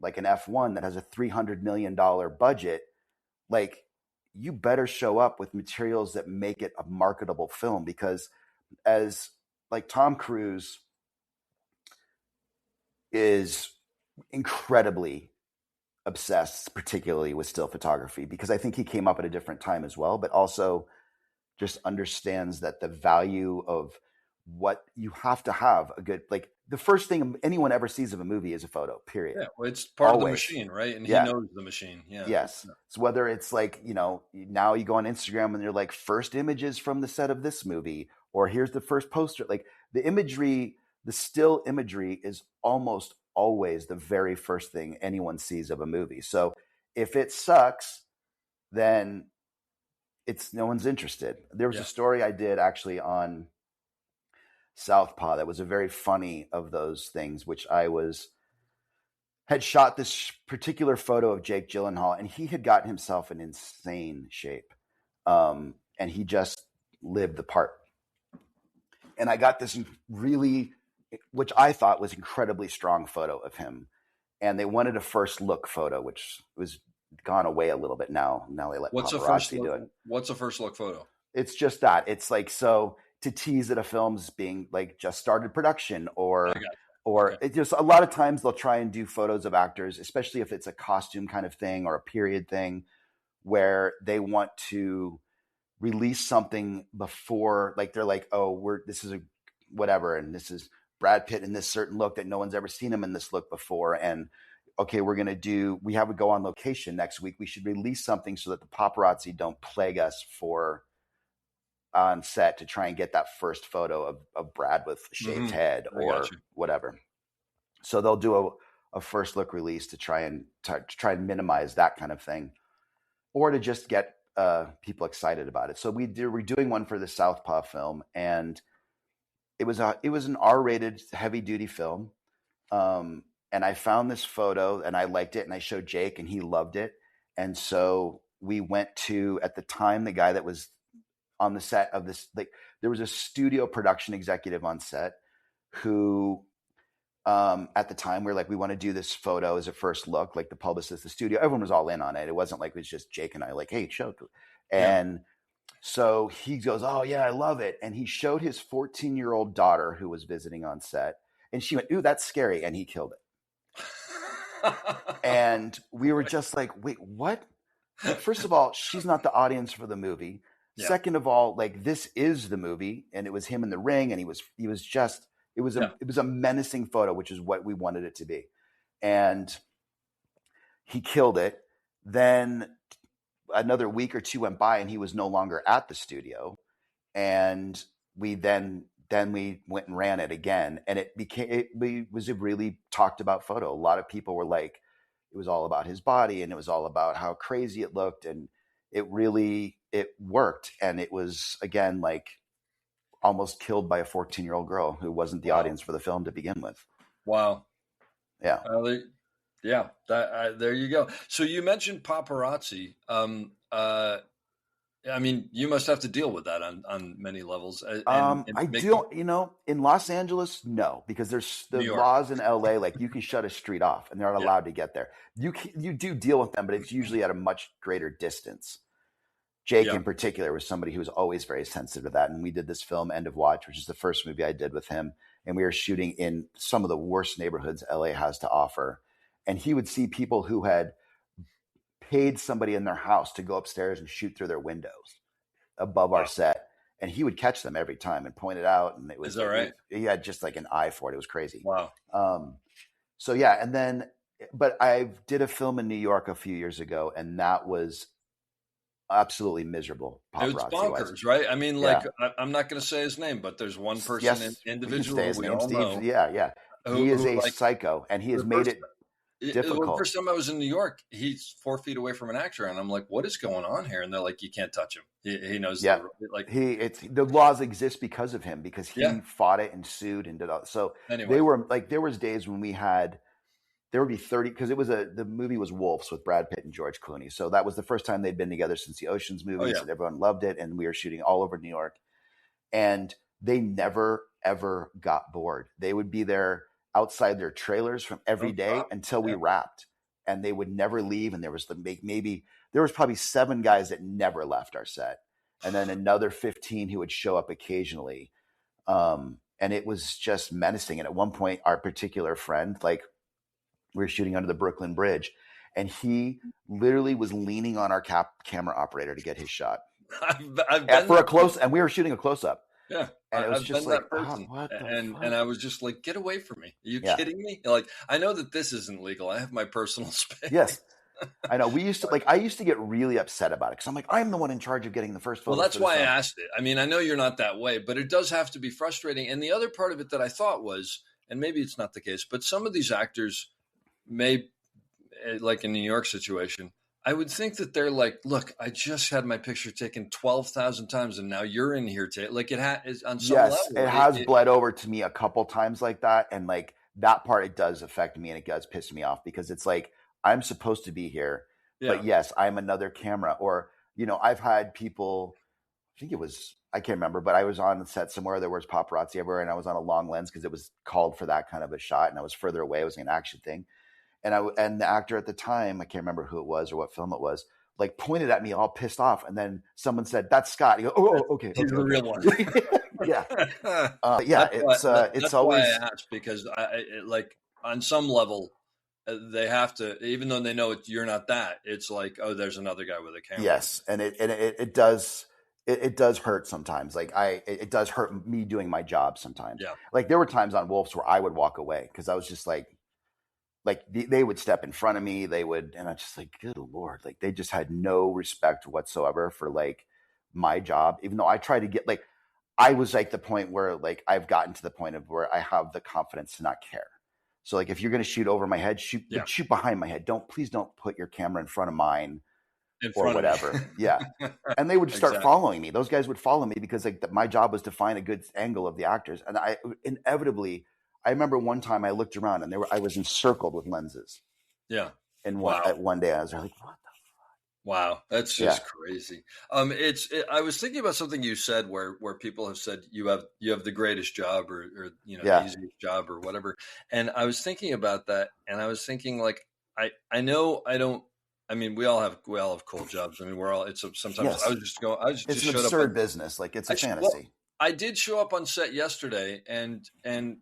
F1 that has a $300 million budget. Like, you better show up with materials that make it a marketable film, because as like Tom Cruise is incredibly obsessed, particularly with still photography, because I think he came up at a different time as well, but also just understands that the value of what you have to have a good, like, the first thing anyone ever sees of a movie is a photo, period. Yeah, well, it's part Always. of the machine, right? And Yeah. he knows the machine. Yeah. Yes. So whether it's like, now you go on Instagram and they're like, first images from the set of this movie, or here's the first poster. Like, the imagery, the still imagery is almost always the very first thing anyone sees of a movie. So if it sucks, then no one's interested. There was a story I did actually on Southpaw that was a very funny of those things, which had shot this particular photo of Jake Gyllenhaal, and he had gotten himself in insane shape. And he just lived the part. And I got this really, which I thought was incredibly strong photo of him. And they wanted a first look photo, which was gone away a little bit now. Now they let paparazzi do it. What's a first look photo? It's just that. It's like, so to tease that a film's being like just started production, or it just, a lot of times they'll try and do photos of actors, especially if it's a costume kind of thing or a period thing, where they want to release something before, like, they're like, oh, this is a whatever, and this is Brad Pitt in this certain look that no one's ever seen him in this look before, and okay, we have to go on location next week. We should release something so that the paparazzi don't plague us on set to try and get that first photo of Brad with shaved head or whatever. So they'll do a first look release to try and minimize that kind of thing, or to just get people excited about it. So we're doing one for the Southpaw film, and it was an R-rated heavy duty film. And I found this photo and I liked it, and I showed Jake and he loved it. And so we went to, at the time, the guy that was on the set of this, like, there was a studio production executive on set who, at the time, we were like, we want to do this photo as a first look, like the publicist, the studio, everyone was all in on it. It wasn't like it was just Jake and I, like, hey, show. And so he goes, oh yeah, I love it. And he showed his 14-year-old daughter who was visiting on set, and she went, ooh, that's scary. And he killed it. And we were just like, wait, what? Like, first of all, she's not the audience for the movie. Yeah. Second of all, like, this is the movie, and it was him in the ring, and it was a menacing photo, which is what we wanted it to be. And he killed it. Then another week or two went by, and he was no longer at the studio. And we then we went and ran it again, and it was a really talked about photo. A lot of people were like, it was all about his body, and it was all about how crazy it looked, and it worked. And it was, again, like, almost killed by a 14-year-old girl who wasn't the audience for the film to begin with. Wow. Yeah. There you go. So you mentioned paparazzi. I mean, you must have to deal with that on many levels. And I do, in Los Angeles, no, because there's the New York. laws in LA, like you can shut a street off and they're not allowed to get there. You do deal with them, but it's usually at a much greater distance. Jake in particular was somebody who was always very sensitive to that. And we did this film, End of Watch, which is the first movie I did with him. And we were shooting in some of the worst neighborhoods LA has to offer. And he would see people who had paid somebody in their house to go upstairs and shoot through their windows above our set. And he would catch them every time and point it out. And it was, is that right? He had just like an eye for it. It was crazy. Wow. So yeah. And then, but I did a film in New York a few years ago, and that was absolutely miserable. It was bonkers, right? I mean, like, I'm not going to say his name, but there's one person, individual we all know. Yeah. He is a psycho, and he has made it difficult. The first time I was in New York, he's 4 feet away from an actor, and I'm like, "What is going on here?" And they're like, "You can't touch him. He knows." Yeah, the laws exist because of him, because he fought it and sued and did all. So anyway, they were like, there was days when there would be 30, because the movie was Wolves with Brad Pitt and George Clooney. So that was the first time they'd been together since the Ocean's movies, and everyone loved it. And we were shooting all over New York, and they never ever got bored. They would be there outside their trailers from every day until we wrapped, and they would never leave. And there was probably 7 guys that never left our set, and then another 15 who would show up occasionally. And it was just menacing. And at one point, our particular friend, like, we were shooting under the Brooklyn Bridge, and he literally was leaning on our camera operator to get his shot. And we were shooting a close up. Yeah. And it was just like, what the fuck? And I was just like, get away from me. Are you kidding me? Like, I know that this isn't legal. I have my personal space. Yes. I know. I used to get really upset about it, because I'm like, I'm the one in charge of getting the first photo. Well, that's why I asked it. I mean, I know you're not that way, but it does have to be frustrating. And the other part of it that I thought was, and maybe it's not the case, but some of these actors may, like in New York situation, I would think that they're like, look, I just had my picture taken 12,000 times, and now you're in here. Like, it has on some level. It has bled over to me a couple times like that. And like that part, it does affect me, and it does piss me off, because it's like, I'm supposed to be here, but yes, I'm another camera. Or, I've had people, I can't remember, but I was on the set somewhere, there was paparazzi everywhere, and I was on a long lens because it was called for that kind of a shot, and I was further away. It was an action thing. And the actor at the time, I can't remember who it was or what film it was, like, pointed at me all pissed off. And then someone said, "That's Scott." He goes, "Oh, okay. He's the real one." Yeah. That's always. Why I asked, because like, on some level, they have to, even though they know you're not that, it's like, oh, there's another guy with a camera. Yes. And it does hurt sometimes. Like it does hurt me doing my job sometimes. Yeah. Like, there were times on Wolves where I would walk away, because I was just like they would step in front of me, and I'm just like, good Lord, like, they just had no respect whatsoever for like my job, even though I try to get, like, I was like the point where, like, I've gotten to the point of where I have the confidence to not care. So like, if you're going to shoot over my head, shoot behind my head. Please don't put your camera in front of mine or whatever. Yeah. And they would start following me. Those guys would follow me, because like my job was to find a good angle of the actors. And I remember one time I looked around, and I was encircled with lenses. Yeah. And one day I was like, what the fuck? Wow. That's just crazy. I was thinking about something you said where people have said you have the greatest job, or the easiest job, or whatever. And I was thinking about that, and I was thinking, like, I know I don't, I mean, we all have cool jobs. I mean, sometimes it's an absurd business. Like, it's a fantasy. I did show up on set yesterday, and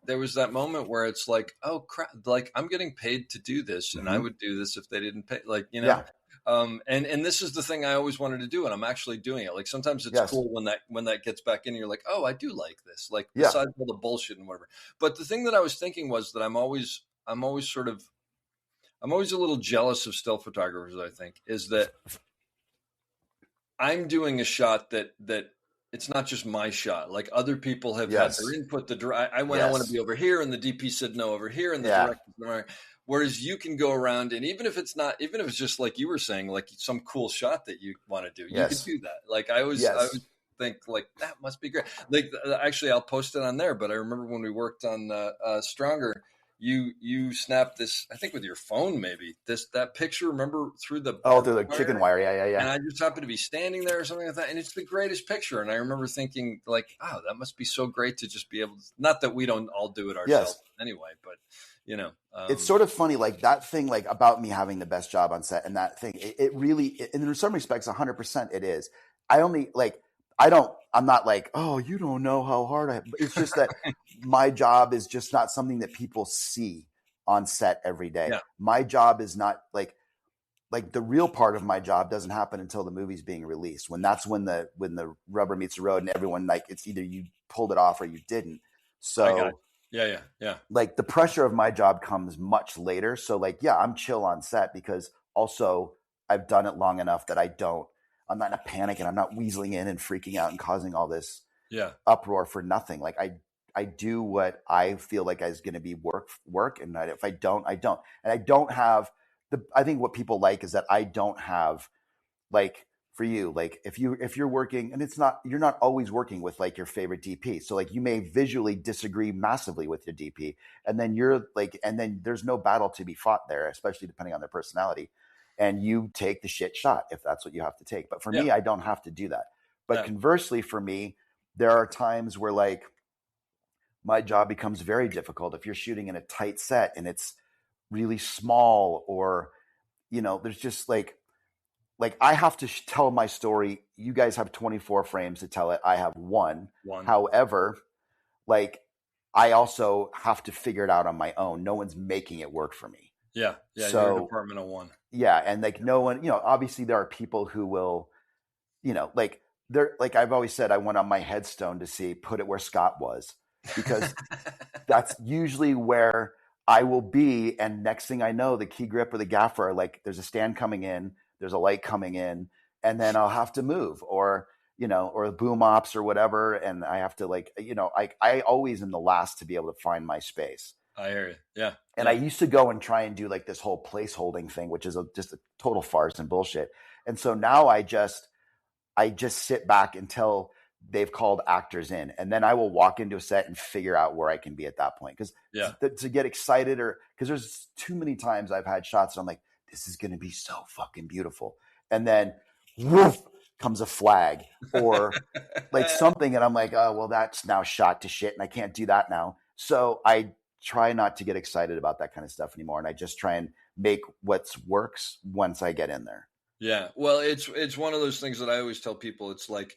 there was that moment where it's like, oh crap, like, I'm getting paid to do this, and I would do this if they didn't pay, like, and this is the thing I always wanted to do, and I'm actually doing it. Like, sometimes it's cool when that gets back in, you're like, oh, I do like this, like, besides all the bullshit and whatever. But the thing that I was thinking was that I'm always a little jealous of still photographers. I think is that I'm doing a shot that it's not just my shot. Like, other people have had their input. I want to be over here, and the DP said no over here, and the director. Whereas you can go around, and even if it's just like you were saying, like some cool shot that you want to do, you can do that. Like, I always think, like, that must be great. Like, actually, I'll post it on there. But I remember when we worked on Stronger, you snapped this, I think with your phone, maybe that picture, remember, through the through the chicken wire. Yeah. And I just happened to be standing there or something like that. And it's the greatest picture. And I remember thinking like, oh, that must be so great to just be able to, not that we don't all do it ourselves anyway, but it's sort of funny, like that thing, like about me having the best job on set, and that thing, it really, and in some respects, 100% it is. I'm not like, oh, you don't know how hard it's just that my job is just not something that people see on set every day. Yeah. My job is not like the real part of my job doesn't happen until the movie's being released, when the rubber meets the road and everyone, like, it's either you pulled it off or you didn't. So yeah. Like the pressure of my job comes much later. So like, yeah, I'm chill on set because also I've done it long enough that I'm not in a panic and I'm not weaseling in and freaking out and causing all this uproar for nothing. Like I do what I feel like is going to be work. And if I don't, I don't. And I don't have I think what people like is that I don't have, like, for you, like if you're working, and you're not always working with like your favorite DP. So like you may visually disagree massively with your DP, and then there's no battle to be fought there, especially depending on their personality. And you take the shit shot if that's what you have to take. But for me, I don't have to do that. But conversely, for me, there are times where like my job becomes very difficult if you're shooting in a tight set and it's really small, or there's just like I have to tell my story. You guys have 24 frames to tell it. I have one. However, like I also have to figure it out on my own. No one's making it work for me. Yeah. So, you're a department of one. Yeah. And like no one, obviously there are people who will, like I've always said, I went on my headstone to see, put it where Scott was, because that's usually where I will be. And next thing I know, the key grip or the gaffer are like, there's a stand coming in, there's a light coming in, and then I'll have to move, or boom ops or whatever. And I have to I always am the last to be able to find my space. I hear you. Yeah. And I used to go and try and do like this whole place holding thing, which is just a total farce and bullshit. And so now I just sit back until they've called actors in, and then I will walk into a set and figure out where I can be at that point. Because to get excited, or because there's too many times I've had shots and I'm like, this is going to be so fucking beautiful. And then woof comes a flag or like something. And I'm like, oh, well, that's now shot to shit and I can't do that now. So I try not to get excited about that kind of stuff anymore. And I just try and make what works once I get in there. Yeah. Well, it's one of those things that I always tell people. It's like,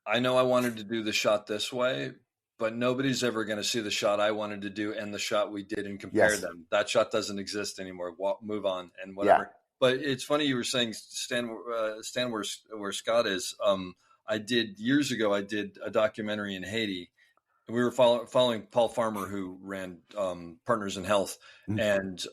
I know I wanted to do the shot this way, but nobody's ever going to see the shot I wanted to do and the shot we did and compare them. That shot doesn't exist anymore. Move on and whatever. Yeah. But it's funny you were saying stand where Scott is. I did years ago. I did a documentary in Haiti. We were following Paul Farmer, who ran Partners in Health, and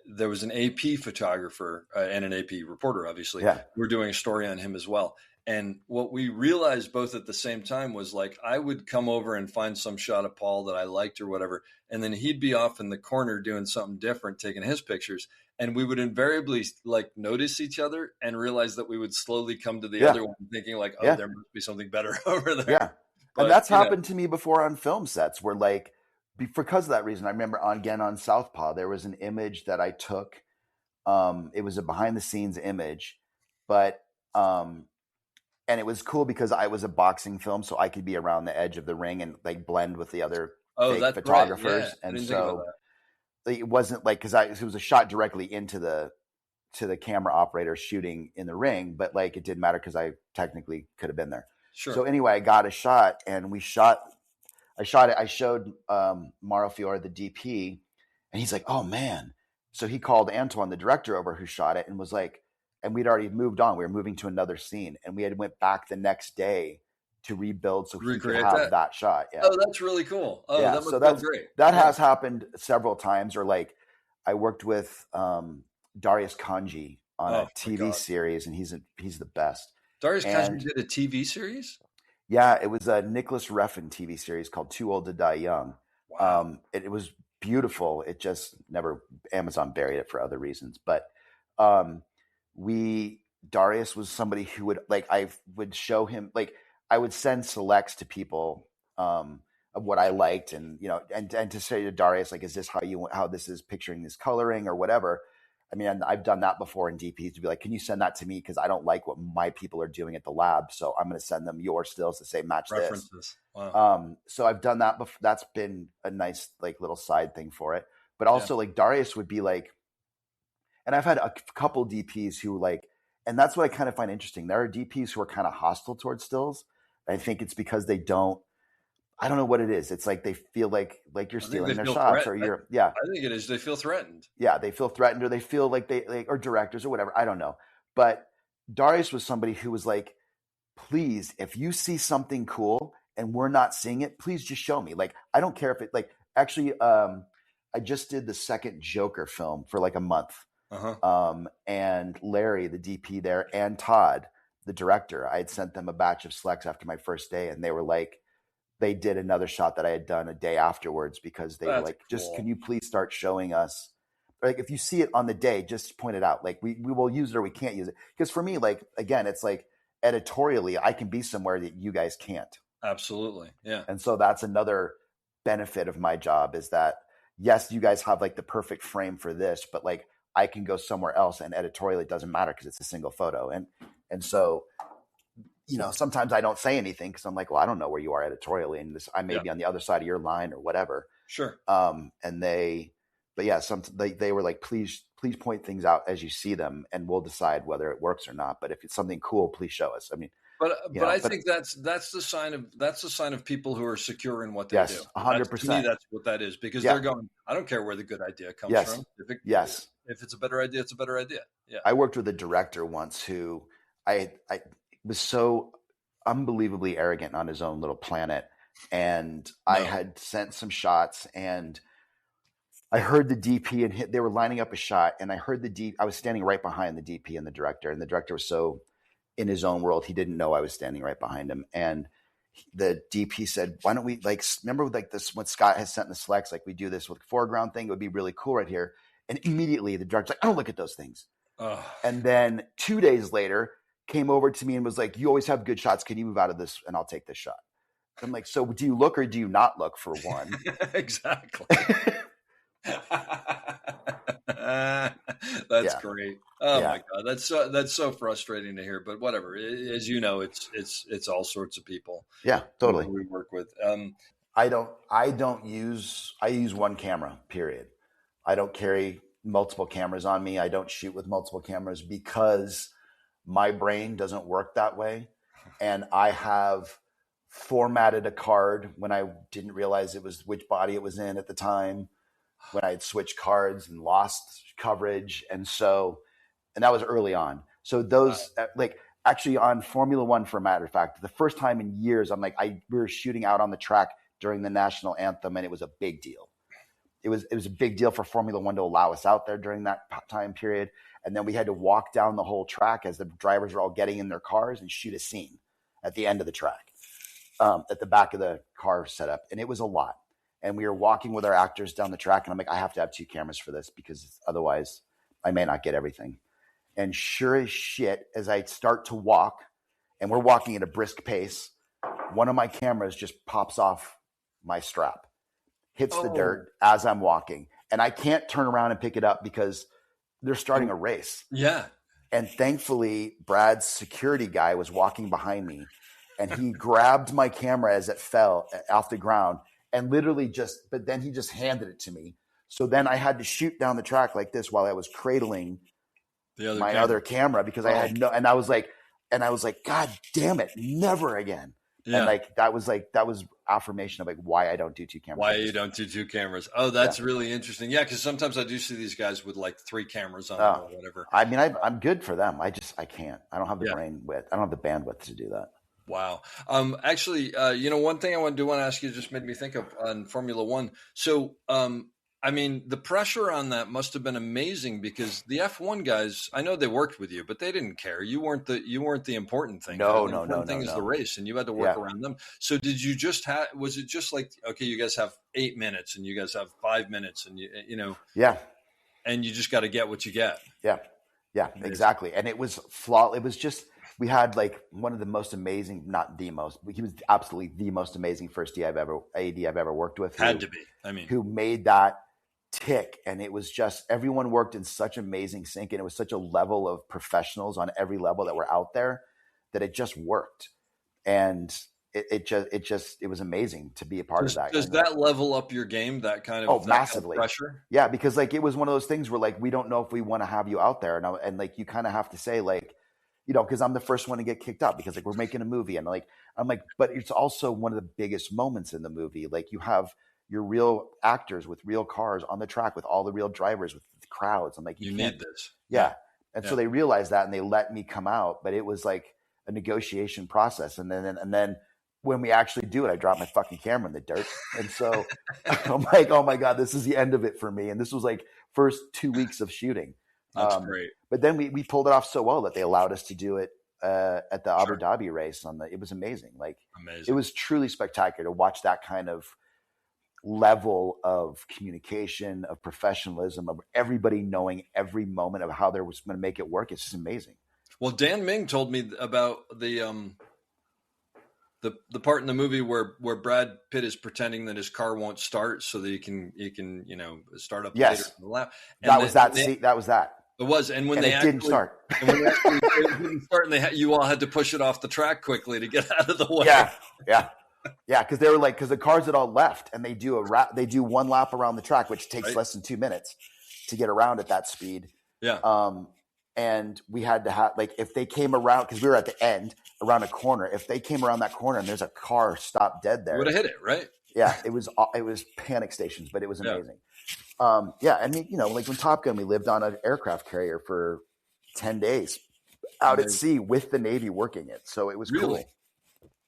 there was an AP photographer and an AP reporter. Obviously, we're doing a story on him as well. And what we realized both at the same time was like, I would come over and find some shot of Paul that I liked or whatever. And then he'd be off in the corner doing something different, taking his pictures. And we would invariably like notice each other and realize that we would slowly come to the other one thinking like, oh, there must be something better over there. Yeah. But, and that's happened to me before on film sets where like, because of that reason, I remember on Southpaw, there was an image that I took. It was a behind the scenes image, but, and it was cool because I was a boxing film, so I could be around the edge of the ring and like blend with the other fake photographers. Right. Yeah. And so it wasn't like, because it was a shot directly into the camera operator shooting in the ring, but like it didn't matter because I technically could have been there. Sure. So anyway, I got a shot and I shot it. I showed Mauro Fiore, the DP, and he's like, oh man. So he called Antoine, the director, over who shot it, and was like, and we'd already moved on. We were moving to another scene, and we had went back the next day to rebuild so he could have that shot. Yeah. Oh, that's really cool. Oh, yeah. That's great. That has happened several times. Or like, I worked with Darius Kanji on a TV series, and he's the best. Darius Kanji did a TV series? Yeah, it was a Nicholas Refn TV series called Too Old to Die Young. Wow. It was beautiful. It just never, Amazon buried it for other reasons. But Darius was somebody who would like, I would show him, like I would send selects to people of what I liked, and and to say to Darius, like, is this how this is picturing this coloring or whatever. I mean, I've done that before in DPs to be like, can you send that to me? Because I don't like what my people are doing at the lab. So I'm going to send them your stills to say, match References. this. Wow. So I've done that before. That's been a nice, like, little side thing for it. But also, like, Darius would be like, and I've had a couple DPs who, like, and that's what I kind of find interesting. There are DPs who are kind of hostile towards stills. I think it's because I don't know what it is. It's like they feel like you're stealing their shots, or you're, I think it is. They feel threatened. Yeah, they feel threatened, or they feel like or directors or whatever. I don't know. But Darius was somebody who was like, please, if you see something cool and we're not seeing it, please just show me. Like, I don't care if it, like, actually, I just did the second Joker film for like a month. And Larry, the DP there, and Todd, the director, I had sent them a batch of selects after my first day, and they were like, they did another shot that I had done a day afterwards, because they were like, just, can you please start showing us, like, if you see it on the day, just point it out. Like, we will use it or we can't use it. Because for me, like, again, it's like, editorially, I can be somewhere that you guys can't. Absolutely. Yeah. And so that's another benefit of my job, is that, yes, you guys have like the perfect frame for this, but like, I can go somewhere else, and editorially it doesn't matter because it's a single photo. And so, sometimes I don't say anything because I'm like, well, I don't know where you are editorially, and I may be on the other side of your line or whatever. Sure. But yeah, they were like, please point things out as you see them, and we'll decide whether it works or not. But if it's something cool, please show us. I mean, but I think that's the sign of people who are secure in what they do. 100%. To me, that's what that is, because they're going, I don't care where the good idea comes from. If it's a better idea, it's a better idea. Yeah. I worked with a director once who I was so unbelievably arrogant on his own little planet, and I had sent some shots, and I heard the DP and they were lining up a shot, and I heard I was standing right behind the DP and the director was so in his own world, he didn't know I was standing right behind him. And the DP said, why don't we, like, remember like this, what Scott has sent in the selects, like, we do this with foreground thing, it would be really cool right here. And immediately the director's like, I don't look at those things. And then 2 days later came over to me and was like, you always have good shots. Can you move out of this and I'll take this shot? I'm like, so do you look or do you not look, for one? Exactly. That's great. Oh my God. That's so frustrating to hear, but whatever. As you know, it's all sorts of people. Yeah, totally. We work with. I use one camera, period. I don't carry multiple cameras on me. I don't shoot with multiple cameras because my brain doesn't work that way. And I have formatted a card when I didn't realize it was which body it was in at the time, when I had switched cards and lost coverage. And that was early on. So those, like, actually on Formula One, for a matter of fact, the first time in years, I'm like, we were shooting out on the track during the national anthem, and it was a big deal. It was a big deal for Formula One to allow us out there during that time period. And then we had to walk down the whole track as the drivers were all getting in their cars and shoot a scene at the end of the track, at the back of the car setup. And it was a lot. And we were walking with our actors down the track, and I'm like, I have to have 2 cameras for this because otherwise I may not get everything. And sure as shit, as I start to walk, and we're walking at a brisk pace, one of my cameras just pops off my strap, hits the dirt as I'm walking. And I can't turn around and pick it up because they're starting a race. Yeah. And thankfully, Brad's security guy was walking behind me, and he grabbed my camera as it fell off the ground and literally but then he just handed it to me. So then I had to shoot down the track like this while I was cradling my other camera because I had and I was like, God damn it, never again. Yeah. And that was affirmation of like why I don't do 2 cameras. Why you don't do 2 cameras. Oh, that's really interesting. Yeah, because sometimes I do see these guys with like 3 cameras on or whatever. I mean, I'm good for them. I can't. I don't have the brain width. I don't have the bandwidth to do that. Wow. Actually, one thing I want to ask you just made me think of on Formula One. So, I mean, the pressure on that must have been amazing because the F1 guys, I know they worked with you, but they didn't care. You weren't the important thing. No, the important thing is the race, and you had to work around them. So did you was it just like, okay, you guys have 8 minutes and you guys have 5 minutes and and you just got to get what you get. Yeah, exactly. And it was flawed. It was just we had like one of the most amazing, not the most, but he was absolutely the most amazing first AD I've ever worked with. Had to be. I mean, who made that tick. And it was just, everyone worked in such amazing sync. And it was such a level of professionals on every level that were out there that it just worked. And it was amazing to be a part of that. Does that level up your game? That kind of massively kind of pressure? Yeah, because like it was one of those things where like we don't know if we want to have you out there, and like you kind of have to say like, you know, because I'm the first one to get kicked out because like we're making a movie, and like I'm like, but it's also one of the biggest moments in the movie. Like you have your real actors with real cars on the track with all the real drivers with the crowds. I'm like, you need this, yeah. And so they realized that, and they let me come out, but it was like a negotiation process, and then when we actually do it, I drop my fucking camera in the dirt. And so I'm like, oh my God, this is the end of it for me. And this was like first 2 weeks of shooting. That's great. But then we pulled it off so well that they allowed us to do it at the Abu Dhabi race. It was amazing. Like it was truly spectacular to watch that kind of level of communication, of professionalism, of everybody knowing every moment of how they was going to make it work. It's just amazing. Well, Dan Ming told me about the part in the movie where Brad Pitt is pretending that his car won't start so that he can start up later in the lap. And that was that. It was, and when it didn't start, and when it didn't start, and you all had to push it off the track quickly to get out of the way. Yeah, because they were like, because the cars had all left, and they do one lap around the track, which takes less than 2 minutes to get around at that speed. Yeah. And we had to have, like, if they came around, because we were at the end around a corner, if they came around that corner and there's a car stopped dead there, would have hit it, right? Yeah, it was panic stations, but it was amazing. I mean, you know, like when Top Gun, we lived on an aircraft carrier for 10 days out at sea with the Navy working it. So it was really cool.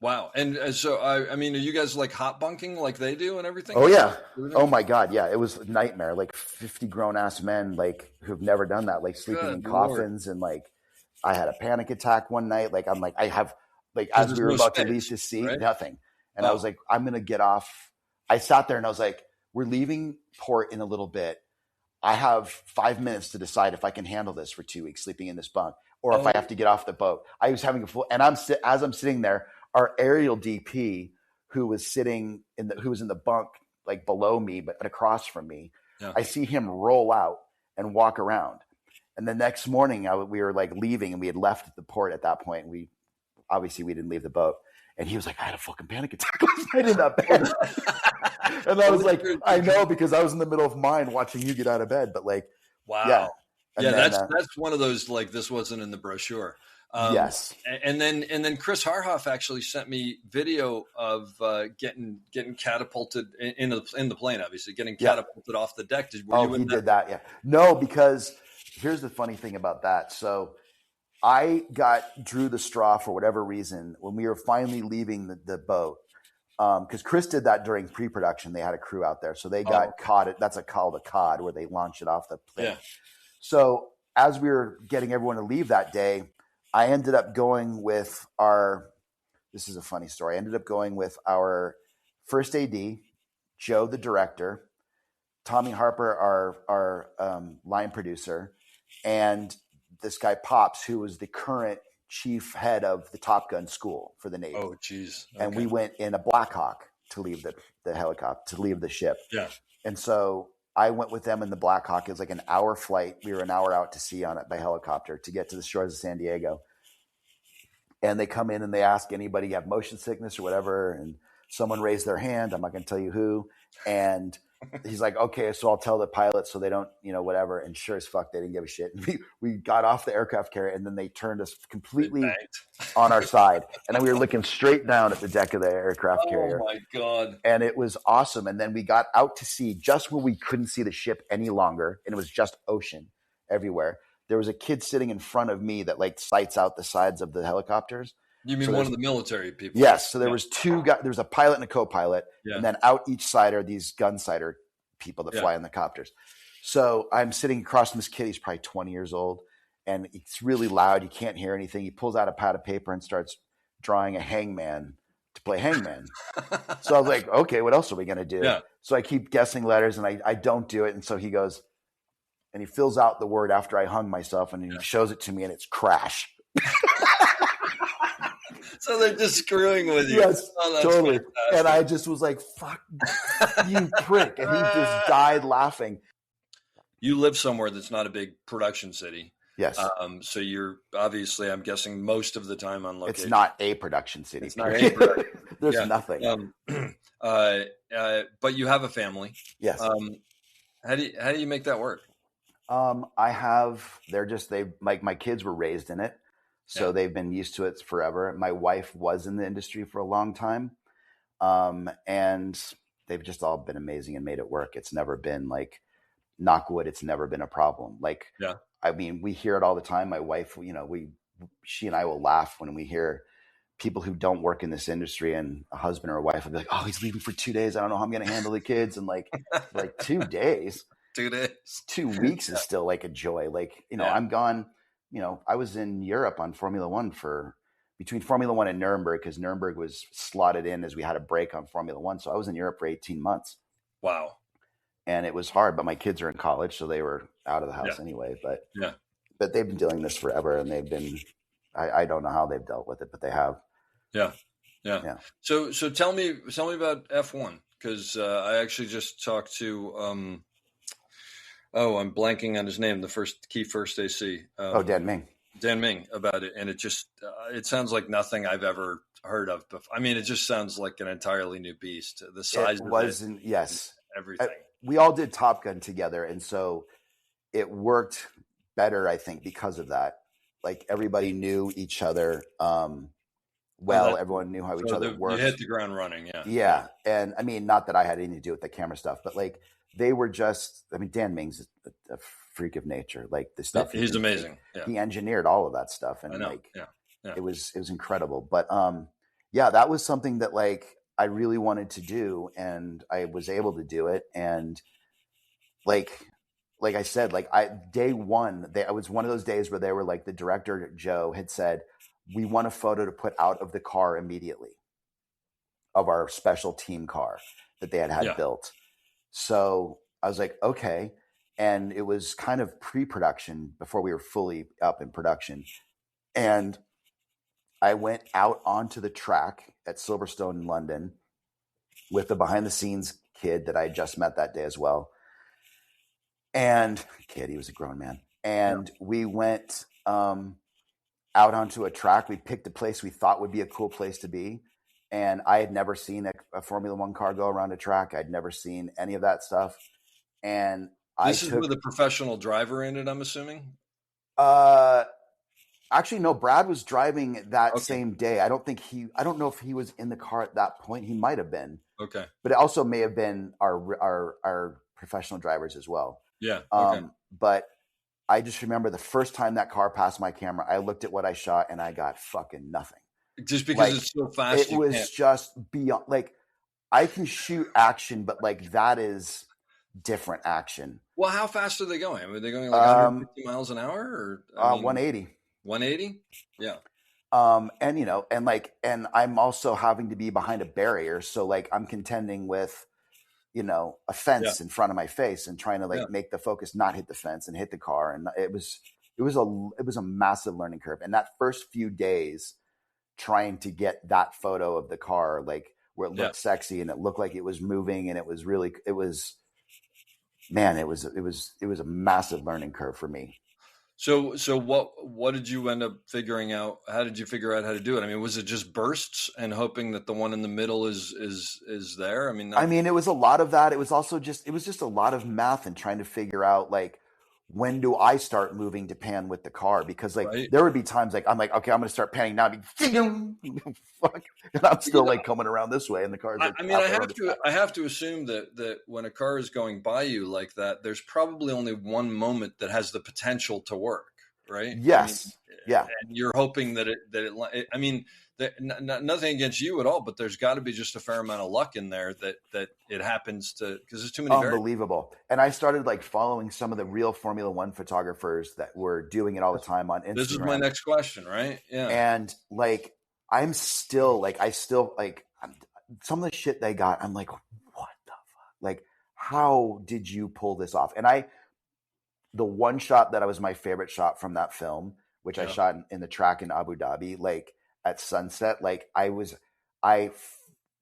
Wow. And so, I mean, are you guys like hot bunking like they do and everything? Oh, yeah. Oh, my God. Yeah. It was a nightmare. Like 50 grown ass men, like who've never done that, like sleeping in coffins. And like, I had a panic attack one night. Like, I'm like, I have, like, as we were about to leave to sea, nothing. And I was like, I'm going to get off. I sat there and I was like, we're leaving port in a little bit. I have 5 minutes to decide if I can handle this for 2 weeks, sleeping in this bunk, or if I have to get off the boat. I was having and as I'm sitting there, our aerial DP, who was in the bunk like below me, but across from me, I see him roll out and walk around. And the next morning, we were like leaving, and we had left the port at that point. We didn't leave the boat, and he was like, "I had a fucking panic attack last night in that bed." And I was like, "I know, because I was in the middle of mine watching you get out of bed." But like, wow, that's one of those, like, this wasn't in the brochure. Yes. And then Chris Harhoff actually sent me video of getting catapulted in the plane, obviously getting catapulted off the deck. Did that? Yeah. No, because here's the funny thing about that. So I drew the straw for whatever reason when we were finally leaving the boat. Because Chris did that during pre-production. They had a crew out there. So they got caught. That's called a COD, where they launch it off the plane. Yeah. So as we were getting everyone to leave that day, I ended up going with this is a funny story. I ended up going with our first AD, Joe, the director, Tommy Harper, our line producer, and this guy Pops, who was the current chief head of the Top Gun school for the Navy. Oh, geez. Okay. And we went in a Black Hawk to leave the helicopter, to leave the ship. Yeah. And so I went with them in the Black Hawk. It was like an hour flight. We were an hour out to sea on it by helicopter to get to the shores of San Diego. And they come in and they ask anybody, you have motion sickness or whatever. And someone raised their hand. I'm not going to tell you who. And he's like, okay, so I'll tell the pilot so they don't, whatever. And sure as fuck, they didn't give a shit. And we got off the aircraft carrier, and then they turned us completely on our side. And then we were looking straight down at the deck of the aircraft carrier. Oh my God. And it was awesome. And then we got out to sea just when we couldn't see the ship any longer. And it was just ocean everywhere. There was a kid sitting in front of me that like sights out the sides of the helicopters. You mean one of the military people? Yes. So there was two guys. There was a pilot and a co-pilot, and then out each side are these gun sighter people that fly in the copters. So I'm sitting across from this kid. He's probably 20 years old, and it's really loud. You can't hear anything. He pulls out a pad of paper and starts drawing a hangman to play hangman. So I was like, okay, what else are we going to do? Yeah. So I keep guessing letters, and I don't do it. And so he goes, and he fills out the word after I hung myself, and he shows it to me, and it's crash. So they're just screwing with you. Yes, Oh, that's totally. fantastic. And I just was like, fuck you, prick. And he just died laughing. You live somewhere that's not a big production city. Yes. So you're obviously, I'm guessing, most of the time on location. It's not a production city. It's not a production. There's nothing. But you have a family. Yes. How do you make that work? My kids were raised in it. So they've been used to it forever. My wife was in the industry for a long time. And they've just all been amazing and made it work. It's never been like, knock wood, it's never been a problem. Like, I mean, we hear it all the time. My wife, she and I will laugh when we hear people who don't work in this industry and a husband or a wife will be like, oh, he's leaving for 2 days. I don't know how I'm going to handle the kids. And like 2 days, 2 days, 2 weeks is still like a joy. Like, I'm gone. I was in Europe on Formula One between Formula One and Nuremberg, because Nuremberg was slotted in as we had a break on Formula One. So I was in Europe for 18 months. Wow. And it was hard, but my kids are in college, so they were out of the house anyway. But they've been doing this forever, and they've been, I don't know how they've dealt with it, but they have. Yeah. So tell me about F1, because I actually just talked to, I'm blanking on his name, the first AC. Dan Ming. Dan Ming about it, and it just it sounds like nothing I've ever heard of before. I mean, it just sounds like an entirely new beast. The size of it, yes, everything. We all did Top Gun together, and so it worked better, I think, because of that. Like, everybody knew each other everyone knew how each other worked. You hit the ground running, yeah. And I mean, not that I had anything to do with the camera stuff, but like, they were just, I mean, Dan Ming's a freak of nature. Like, the stuff he's amazing. Yeah. He engineered all of that stuff, and I know. like, Yeah. it was incredible. But that was something that like I really wanted to do, and I was able to do it. And like I said, like day one, it was one of those days where they were like, the director Joe had said, we want a photo to put out of the car immediately, of our special team car that they had built. So I was like, okay. And it was kind of pre-production before we were fully up in production. And I went out onto the track at Silverstone in London with the behind the scenes kid that I had just met that day as well. And he was a grown man. And we went out onto a track. We picked a place we thought would be a cool place to be. And I had never seen a Formula One car go around a track. I'd never seen any of that stuff. And this is with a professional driver in it, I'm assuming? Actually, no, Brad was driving that same day. I don't know if he was in the car at that point. He might have been. Okay. But it also may have been our professional drivers as well. Yeah. Okay. But I just remember the first time that car passed my camera, I looked at what I shot and I got fucking nothing. Just because it's so fast. It was just beyond, like, I can shoot action, but like, that is different action. Well, how fast are they going? Are they going like 150 miles an hour, or 180? 180? Yeah. And I'm also having to be behind a barrier. So like, I'm contending with, a fence in front of my face and trying to make the focus not hit the fence and hit the car. And it was a massive learning curve. And that first few days trying to get that photo of the car, like, where it looked sexy and it looked like it was moving, and it was a massive learning curve for me. So what did you end up figuring out? How did you figure out how to do it? I mean, was it just bursts and hoping that the one in the middle is there? I mean, it was a lot of that. It was also just a lot of math and trying to figure out, like, when do I start moving to pan with the car? Because there would be times like, I'm like, okay, I'm going to start panning now. Fuck. And I'm still like coming around this way, and the car's like, I have to assume that when a car is going by you like that, there's probably only one moment that has the potential to work, right? Yes. And you're hoping that nothing against you at all, but there's got to be just a fair amount of luck in there that it happens to, because there's too many unbelievable. And I started like following some of the real Formula One photographers that were doing it all the time on Instagram. This is my next question, right? Yeah. And like, some of the shit they got, I'm like, what the fuck? Like, how did you pull this off? And the one shot that was my favorite shot from that film, which I shot in the track in Abu Dhabi, like, at sunset. Like I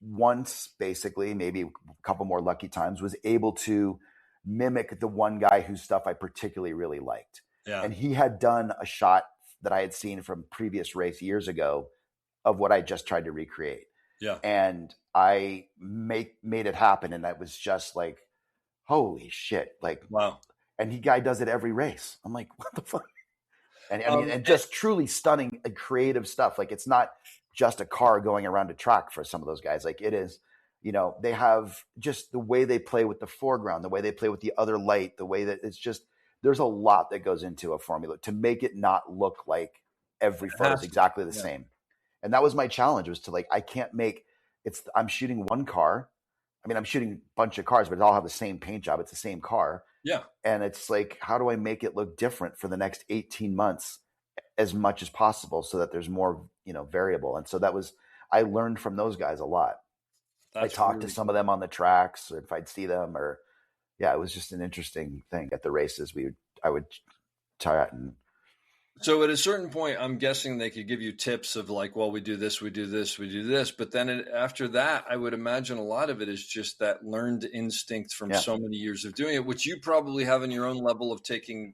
once, basically, maybe a couple more lucky times, was able to mimic the one guy whose stuff I particularly really liked. Yeah. And he had done a shot that I had seen from previous race years ago of what I just tried to recreate. Yeah. And I made it happen. And that was just like, holy shit. Like, wow. And guy does it every race. I'm like, what the fuck? And I mean, and just truly stunning and creative stuff. Like, it's not just a car going around a track for some of those guys. Like, it is, they have just the way they play with the foreground, the way they play with the other light, the way that it's just, there's a lot that goes into a formula to make it not look like every photo is exactly the same. And that was my challenge, was to like, I can't make I'm shooting one car. I mean, I'm shooting a bunch of cars, but they all have the same paint job. It's the same car. Yeah. And it's like, how do I make it look different for the next 18 months as much as possible so that there's more, variable. And so I learned from those guys a lot. I talked to some of them on the tracks, or if I'd see them, or it was just an interesting thing at the races. I would try it. And so at a certain point, I'm guessing they could give you tips of like, well, we do this, we do this, we do this. But then after that, I would imagine a lot of it is just that learned instinct from so many years of doing it, which you probably have in your own level of taking,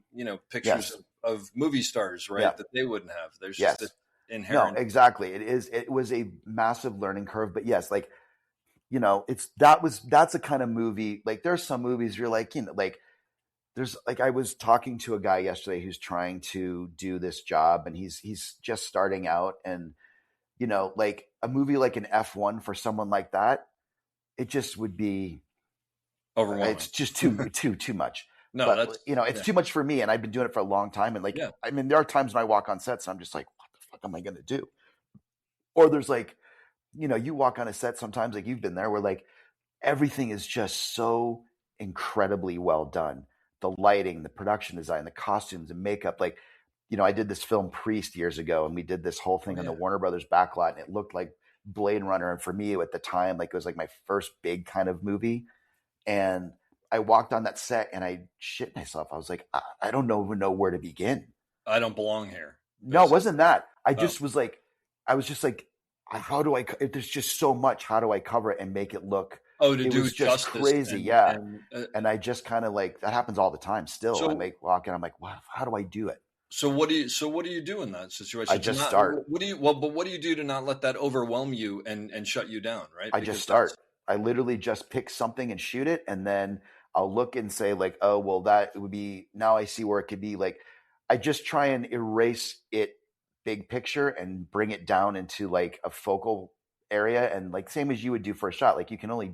pictures of movie stars, right? That they wouldn't have. There's just this inherent. No, exactly. It was a massive learning curve, but yes, like, that's a kind of movie. Like, there's some movies you're like, there's like, I was talking to a guy yesterday who's trying to do this job, and he's just starting out, and like a movie like an F1 for someone like that, it just would be overwhelming. It's just too much. No, but, it's too much for me, and I've been doing it for a long time. And like, I mean, there are times when I walk on sets and I'm just like, what the fuck am I going to do? Or there's like, you walk on a set sometimes, like you've been there, where like everything is just so incredibly well done. The lighting, the production design, the costumes and makeup. Like, I did this film Priest years ago, and we did this whole thing on the Warner Brothers backlot, and it looked like Blade Runner. And for me at the time, like, it was like my first big kind of movie. And I walked on that set and I shit myself. I was like, I don't even know where to begin. I don't belong here. Basically. No, it wasn't that. I just was like, how do I, if there's just so much, how do I cover it and make it look, it was just crazy. And I just kind of like, that happens all the time still. So, I walk in, I'm like, wow, how do I do it? So what do you do in that situation? I just start. What do you do to not let that overwhelm you and shut you down? Right. I just start. I literally just pick something and shoot it. And then I'll look and say like, oh, well, that would be, now I see where it could be. Like, I just try and erase it big picture and bring it down into like a focal area. And like, same as you would do for a shot, like you can only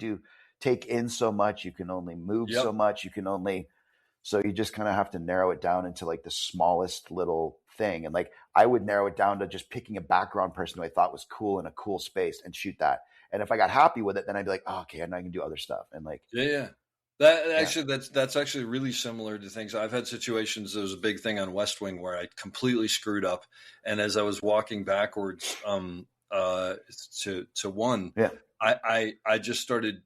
take in so much, you can only move so much, so you just kind of have to narrow it down into like the smallest little thing. And like, I would narrow it down to just picking a background person who I thought was cool in a cool space and shoot that. And if I got happy with it, then I'd be like, oh, okay, and I can do other stuff. And like, that's actually really similar to things. I've had situations. There was a big thing on West Wing where I completely screwed up. And as I was walking backwards to one, I just started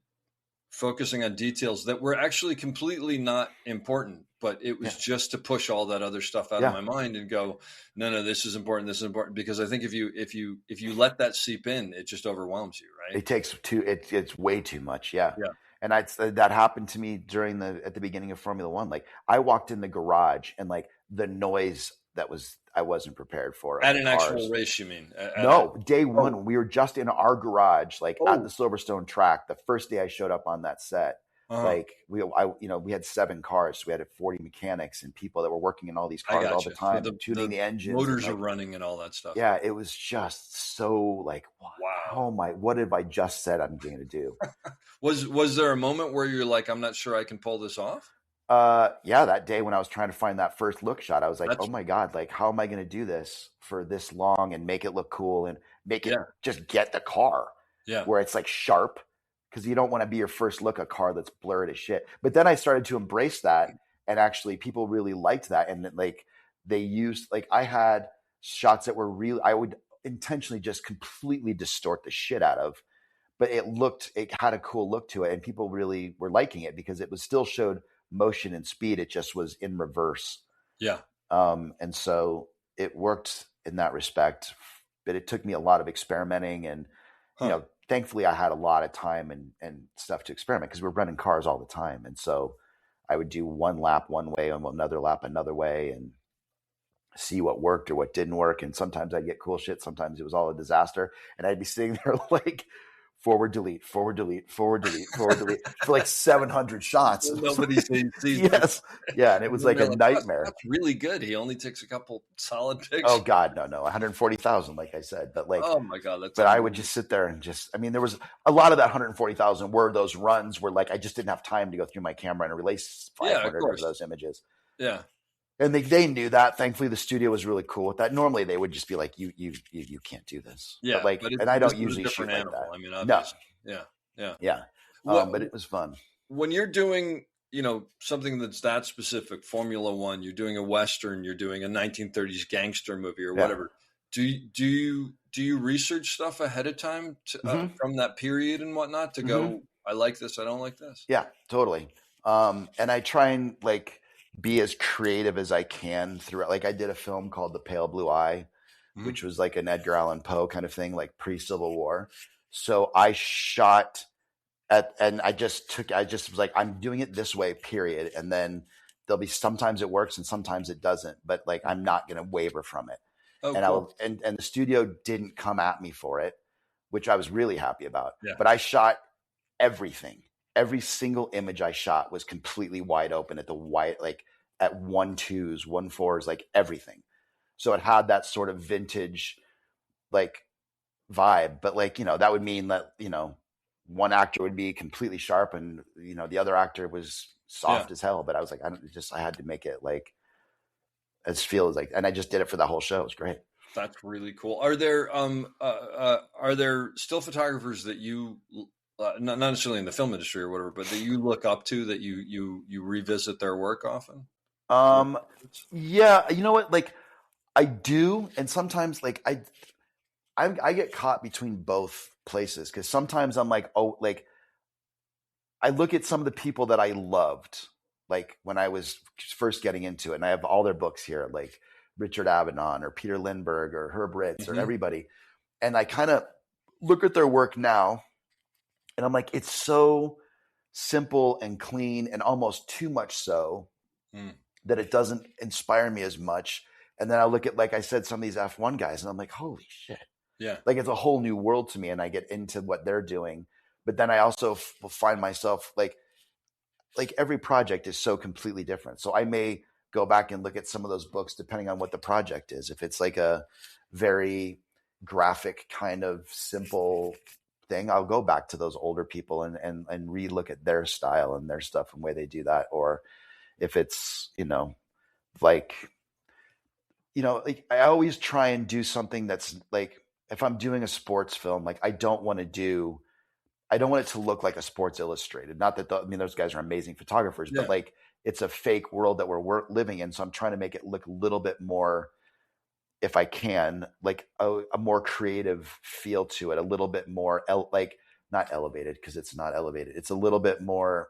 focusing on details that were actually completely not important, but it was just to push all that other stuff out of my mind and go, no, this is important. This is important. Because I think if you let that seep in, it just overwhelms you, right? It takes it's way too much. Yeah. And that happened to me at the beginning of Formula One. Like, I walked in the garage and like the noise I wasn't prepared for. At an actual race, you mean? No, day one, we were just in our garage, like at the Silverstone track. The first day I showed up on that set, like we had 7 cars. So we had 40 mechanics and people that were working in all these cars all the time, so tuning the engines. Motors are running and all that stuff. Yeah, it was just so like, wow. What have I just said I'm going to do? Was there a moment where you're like, I'm not sure I can pull this off? That day when I was trying to find that first look shot, I was like, oh my God, like, how am I going to do this for this long and make it look cool and make it just get the car where it's like sharp, because you don't want to be your first look a car that's blurred as shit. But then I started to embrace that, and actually people really liked that. And like, they used, like, I had shots that were really, I would intentionally just completely distort the shit out of, but it had a cool look to it, and people really were liking it because it was still showed motion and speed. It just was in reverse. Yeah. And so it worked in that respect. but it took me a lot of experimenting, and thankfully I had a lot of time and stuff to experiment because we're running cars all the time. And so I would do one lap one way and another lap another way and see what worked or what didn't work. And sometimes I'd get cool shit. Sometimes it was all a disaster. And I'd be sitting there like forward delete, forward delete, forward delete, forward delete for like 700 shots. Nobody sees. Yes. Yeah. And it was like a nightmare. That's really good. He only takes a couple solid pictures. Oh God, no. 140,000, like I said, but like, oh my God. But I would just sit there and there was a lot of that 140,000 were those runs where like, I just didn't have time to go through my camera and release 500 of those images. Yeah. And they knew that. Thankfully, the studio was really cool with that. Normally, they would just be like, "You can't do this." Yeah, but and I don't usually shoot like that. I mean, obviously. No. Yeah. But it was fun. When you're doing, something that's that specific, Formula One, you're doing a Western, you're doing a 1930s gangster movie or whatever. Do you research stuff ahead of time from that period and whatnot to go? I like this. I don't like this. Yeah, totally. And I try and like be as creative as I can throughout. Like I did a film called The Pale Blue Eye, which was like an Edgar Allan Poe kind of thing, like pre-Civil War. So I shot and I just was like, I'm doing it this way, period. And then there'll be sometimes it works and sometimes it doesn't, but like, I'm not going to waver from it. Oh, and cool. And the studio didn't come at me for it, which I was really happy about. Yeah. But I shot everything. Every single image I shot was completely wide open at the white, like at 1.2s, 1.4s, like everything. So it had that sort of vintage, like vibe. But like, that would mean that, one actor would be completely sharp and, the other actor was soft as hell. But I was like, I had to make it like, as feel as like, and I just did it for the whole show. It was great. That's really cool. Are there still photographers that you, not necessarily in the film industry or whatever, but that you look up to, that you revisit their work often? Yeah, you know what? Like I do, and sometimes like I get caught between both places because sometimes I'm like, oh, like I look at some of the people that I loved, like when I was first getting into it, and I have all their books here, like Richard Avedon or Peter Lindbergh or Herb Ritts or everybody, and I kind of look at their work now. And I'm like, it's so simple and clean and almost too much so that it doesn't inspire me as much. And then I look at, like I said, some of these F1 guys and I'm like, holy shit. Yeah. Like it's a whole new world to me and I get into what they're doing. But then I also find myself like every project is so completely different. So I may go back and look at some of those books depending on what the project is. If it's like a very graphic kind of simple thing, I'll go back to those older people and re-look at their style and their stuff and the way they do that. Or if it's, like I always try and do something that's like, if I'm doing a sports film, like I don't want it to look like a Sports Illustrated. Not that those guys are amazing photographers, but like it's a fake world that we're living in. So I'm trying to make it look a little bit more, if I can, like a more creative feel to it, a little bit more like not elevated because it's not elevated. It's a little bit more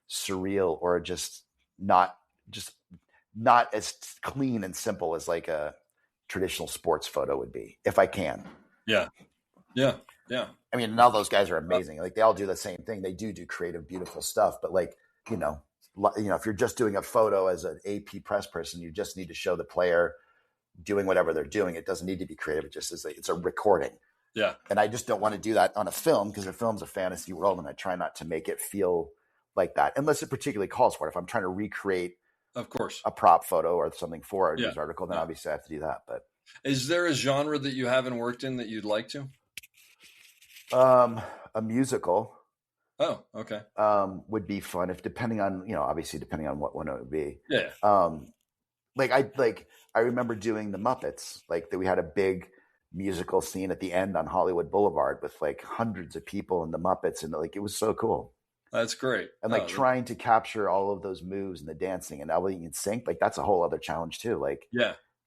surreal or just not as clean and simple as like a traditional sports photo would be, if I can. Yeah. I mean, and all those guys are amazing. Like they all do the same thing. They do creative, beautiful stuff. But like, if you're just doing a photo as an AP press person, you just need to show the player doing whatever they're doing. It doesn't need to be creative. It just is it's a recording. Yeah. And I just don't want to do that on a film because a film's a fantasy world and I try not to make it feel like that unless it particularly calls for it. If I'm trying to recreate, of course, a prop photo or something for a news article, then obviously I have to do that. But is there a genre that you haven't worked in that you'd like to? A musical. Oh, okay. Would be fun depending on what one it would be. Yeah. I remember doing the Muppets, like that we had a big musical scene at the end on Hollywood Boulevard with like hundreds of people in the Muppets. And like, it was so cool. That's great. And like trying to capture all of those moves and the dancing and everything in sync, like that's a whole other challenge too. Like,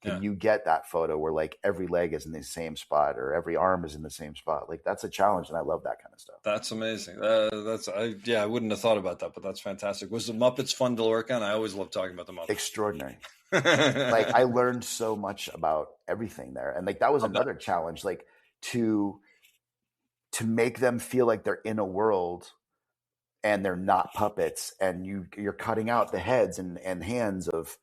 can you get that photo where like every leg is in the same spot or every arm is in the same spot? Like that's a challenge, and I love that kind of stuff. That's amazing. I wouldn't have thought about that, but that's fantastic. Was the Muppets fun to work on? I always love talking about the Muppets. Extraordinary. Like I learned so much about everything there, and like that was another challenge, like to make them feel like they're in a world and they're not puppets, and you're cutting out the heads and hands of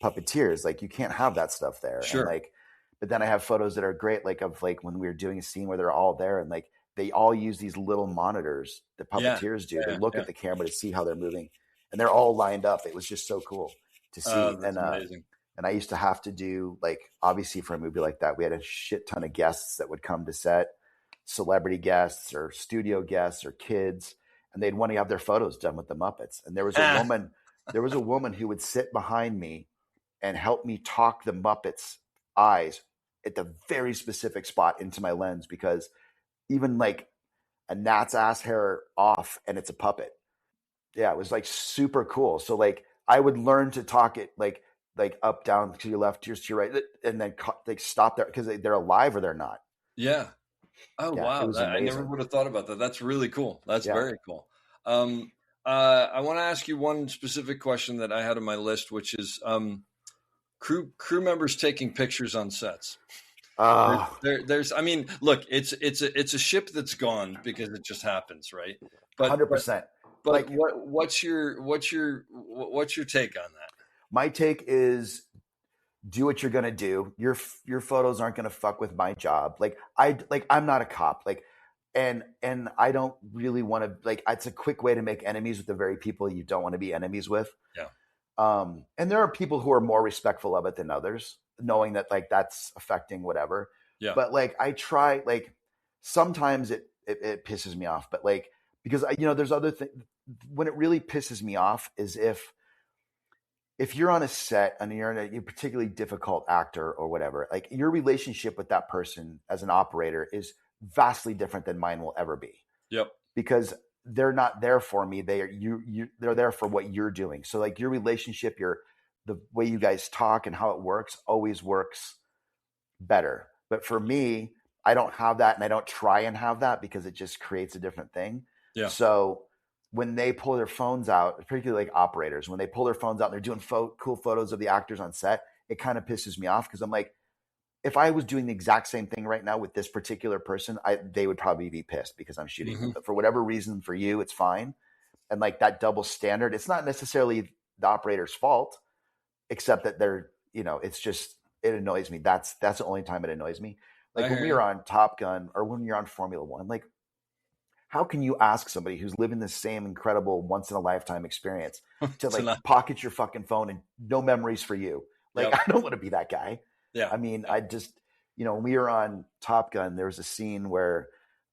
puppeteers. Like you can't have that stuff there. Sure. And like, but then I have photos that are great, like of like when we were doing a scene where they're all there and like they all use these little monitors that puppeteers do to look at the camera to see how they're moving, and they're all lined up. It was just so cool to see. Amazing. And I used to have to do, like, obviously for a movie like that, we had a shit ton of guests that would come to set, celebrity guests or studio guests or kids, and they'd want to have their photos done with the Muppets. And there was a woman who would sit behind me and help me talk the Muppets' eyes at the very specific spot into my lens, because even like a gnat's ass hair off and it's a puppet. Yeah, it was like super cool. So like I would learn to talk it like up, down, to your left, to your right, and then like stop there because they're alive or they're not. Yeah. Oh, yeah, wow. I never would have thought about that. That's really cool. That's very cool. I want to ask you one specific question that I had on my list, which is crew members taking pictures on sets. There's, I mean, look, it's a ship that's gone because it just happens, right? But 100%. But like, what's your take on that? My take is do what you're going to do. Your photos aren't going to fuck with my job. I'm not a cop. And I don't really want to, it's a quick way to make enemies with the very people you don't want to be enemies with. Yeah. And there are people who are more respectful of it than others, knowing that that's affecting whatever. Yeah. But I try, sometimes it pisses me off, but because there's other things. When it really pisses me off is if you're on a set and you're a particularly difficult actor or whatever, your relationship with that person as an operator is vastly different than mine will ever be. Yep. Because they're not there for me. They're there for what you're doing. So your relationship, the way you guys talk and how it works always works better. But for me, I don't have that, and I don't try and have that because it just creates a different thing. Yeah. So when they pull their phones out, particularly operators, when they pull their phones out and they're doing cool photos of the actors on set, it kind of pisses me off because I'm like, if I was doing the exact same thing right now with this particular person, they would probably be pissed because I'm shooting them. But for whatever reason, for you, it's fine. And that double standard, it's not necessarily the operator's fault, except that they're, it's just, it annoys me. That's the only time it annoys me. When we were on Top Gun or when you're on Formula One, how can you ask somebody who's living the same incredible once in a lifetime experience to pocket your fucking phone and no memories for you? Yep. I don't want to be that guy. Yeah. I mean, I just, when we were on Top Gun, there was a scene where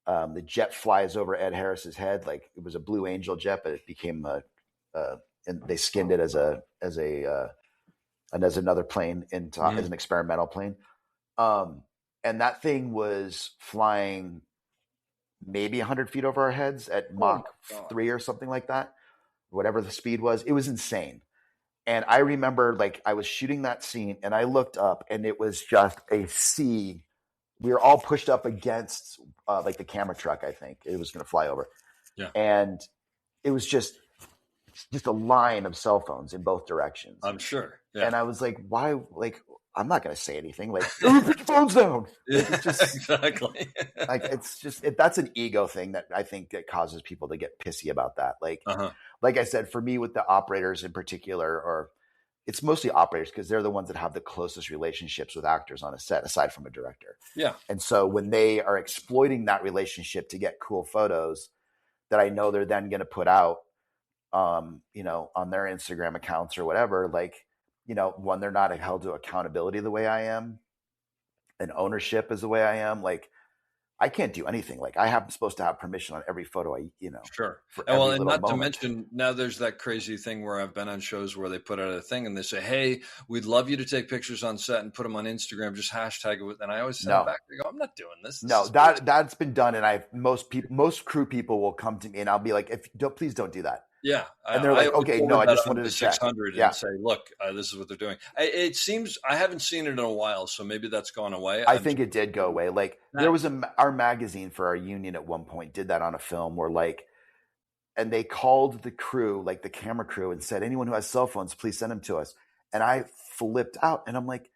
the jet flies over Ed Harris's head. It was a Blue Angel jet, but it became and they skinned it as another plane as an experimental plane. And that thing was flying maybe 100 feet over our heads at Mach 3 or something like that, whatever the speed was. It was insane. And I remember I was shooting that scene and I looked up and it was just a sea. We were all pushed up against the camera truck. I think it was going to fly over. Yeah. And it was just a line of cell phones in both directions. I'm sure. Yeah. And I was like, why? I'm not going to say anything. Put your phones down. It's just, exactly. It's just that's an ego thing that I think that causes people to get pissy about that. Like I said, for me with the operators in particular, or it's mostly operators because they're the ones that have the closest relationships with actors on a set, aside from a director. Yeah. And so when they are exploiting that relationship to get cool photos that I know they're then going to put out, on their Instagram accounts or whatever, one, they're not held to accountability the way I am, and ownership is the way I am. I can't do anything. I'm supposed to have permission on every photo Sure. And not moment. To mention, now there's that crazy thing where I've been on shows where they put out a thing and they say, hey, we'd love you to take pictures on set and put them on Instagram, just hashtag it with, and I always send back, I go, I'm not doing this. That's been done. And most crew people will come to me and I'll be like, please don't do that. Yeah, And they're I like, always okay, no, forward I that just on wanted to to check. 600 Yeah. and say, look, this is what they're doing. It seems I haven't seen it in a while, so maybe that's gone away. I think it did go away. Like there That- was our magazine for our union at one point did that on a film where like, and they called the crew, like the camera crew, and said, anyone who has cell phones, please send them to us. And I flipped out, and I'm like,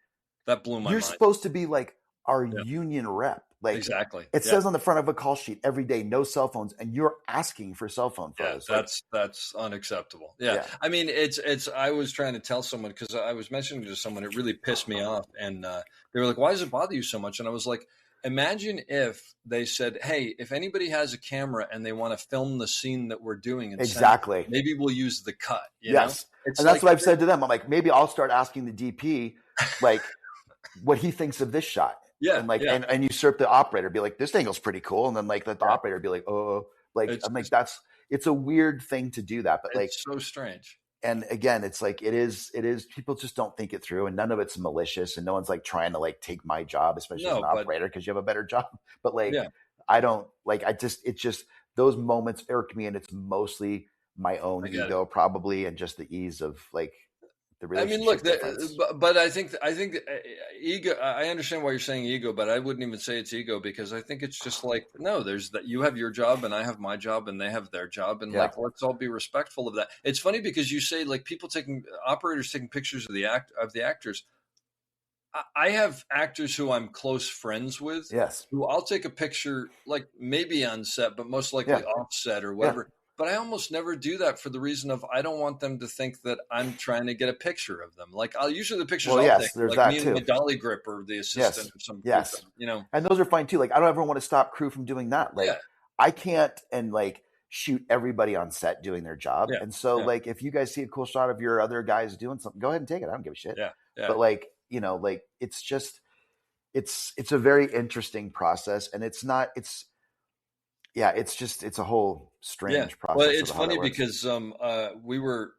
that blew my you're mind. supposed to be like our Yeah. union rep. Like Exactly. it says on the front of a call sheet every day, no cell phones, and you're asking for cell phone photos. Yeah, that's unacceptable. Yeah. I mean, it's. I was trying to tell someone because I was mentioning to someone, it really pissed me off, and they were like, "Why does it bother you so much?" And I was like, "Imagine if they said, hey, if anybody has a camera and they want to film the scene that we're doing, and exactly, maybe we'll use the cut." You yes, know? and that's what I've said to them. I'm like, maybe I'll start asking the DP, like, what he thinks of this shot. Yeah, and like, and usurp the operator, be like, this angle's pretty cool, and then like let the operator be like, oh, like I'm like, it's a weird thing to do that, but like, it's so strange. And again, it's like it is. People just don't think it through, and none of it's malicious, and no one's like trying to like take my job, especially as an operator, because you have a better job. But like, I don't like. It's just those moments irk me, and it's mostly my own ego, probably, and just the ease of like. I mean, look, but I think ego. I understand why you're saying ego, but I wouldn't even say it's ego because I think it's just like no. There's that you have your job and I have my job and they have their job and like let's all be respectful of that. It's funny because you say like operators taking pictures of the actors. I have actors who I'm close friends with. Yes, who I'll take a picture like maybe on set, but most likely off set or whatever. Yeah. But I almost never do that for the reason of I don't want them to think that I'm trying to get a picture of them. Like I'll usually the pictures I'll take, like me and my dolly grip or the assistant or something. Yes, you know, and those are fine too. Like I don't ever want to stop crew from doing that. Like I can't and like shoot everybody on set doing their job. And so like if you guys see a cool shot of your other guys doing something, go ahead and take it. I don't give a shit. Yeah. But like you know, like it's just it's a very interesting process, and it's not it's. Yeah, it's a whole strange process. Well, it's funny because we were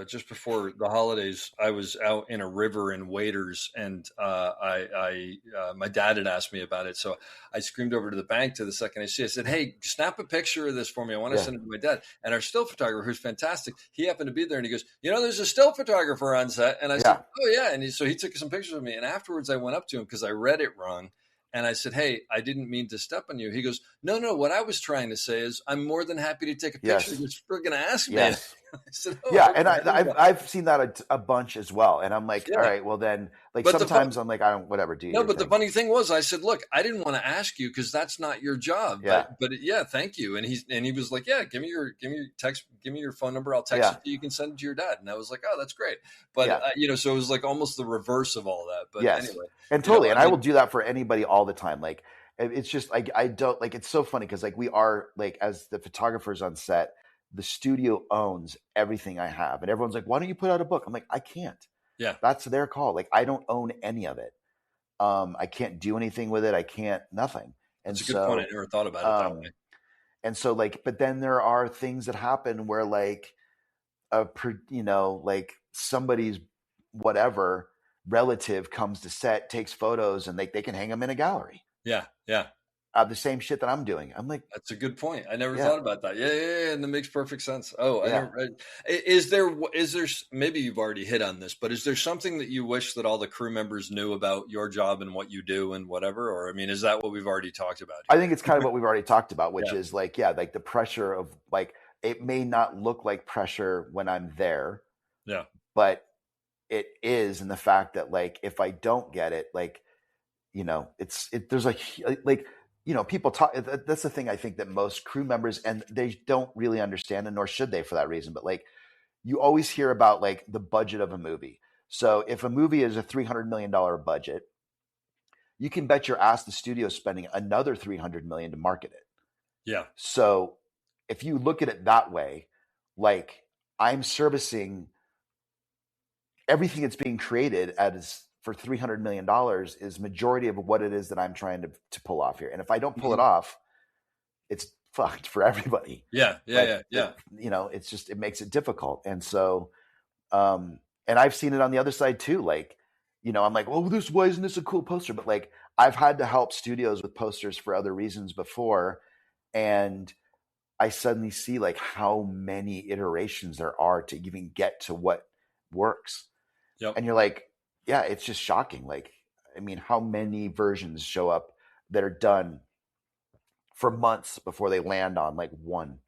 just before the holidays. I was out in a river in waders, and my dad had asked me about it, so I screamed over to the bank to the second I see. I said, "Hey, snap a picture of this for me. I want to send it to my dad." And our still photographer, who's fantastic, he happened to be there, and he goes, "There's a still photographer on set." And I said, "Oh yeah," and so he took some pictures of me. And afterwards, I went up to him because I read it wrong. And I said, "Hey, I didn't mean to step on you." He goes, No. What I was trying to say is I'm more than happy to take a picture. You're friggin' ask me. Yes. I said, and I've seen that a bunch as well. And I'm like, all right, well then, like but sometimes I'm like, I don't, whatever, do you? No, but the funny thing was, I said, look, I didn't want to ask you because that's not your job. Yeah. But thank you. And he was like, yeah, give me your text, give me your phone number. I'll text it to you. You can send it to your dad. And I was like, oh, that's great. But so it was like almost the reverse of all that. But anyway, and totally, and I will do that for anybody all the time. Like it's just like I don't like. It's so funny because like we are like as the photographers on set. The studio owns everything I have. And everyone's like, why don't you put out a book? I'm like, I can't. Yeah. That's their call. Like, I don't own any of it. I can't do anything with it. I can't, nothing. And that's a good point. I never thought about it that way. And so like, but then there are things that happen where like, like somebody's whatever relative comes to set, takes photos and they can hang them in a gallery. Yeah. Yeah. The same shit that I'm doing. I'm like, that's a good point. I never thought about that. Yeah. And that makes perfect sense. Oh, is there, maybe you've already hit on this, but is there something that you wish that all the crew members knew about your job and what you do and whatever? Or, I mean, is that what we've already talked about here? I think it's kind of what we've already talked about, which is like, like the pressure of like, it may not look like pressure when I'm there. Yeah. But it is in the fact that like, if I don't get it, like, there's like, people talk, that's the thing I think that most crew members, and they don't really understand, and nor should they for that reason. But like, you always hear about like the budget of a movie. So if a movie is a $300 million budget, you can bet your ass the studio is spending another $300 million to market it. Yeah. So if you look at it that way, like I'm servicing everything that's being created as for $300 million is majority of what it is that I'm trying to pull off here. And if I don't pull it off, it's fucked for everybody. Yeah. It's just, it makes it difficult. And so, and I've seen it on the other side too. Like, I'm like, well, why isn't this a cool poster? But like, I've had to help studios with posters for other reasons before. And I suddenly see like how many iterations there are to even get to what works. Yep. And you're like, yeah, it's just shocking. Like, I mean, how many versions show up that are done for months before they land on like one?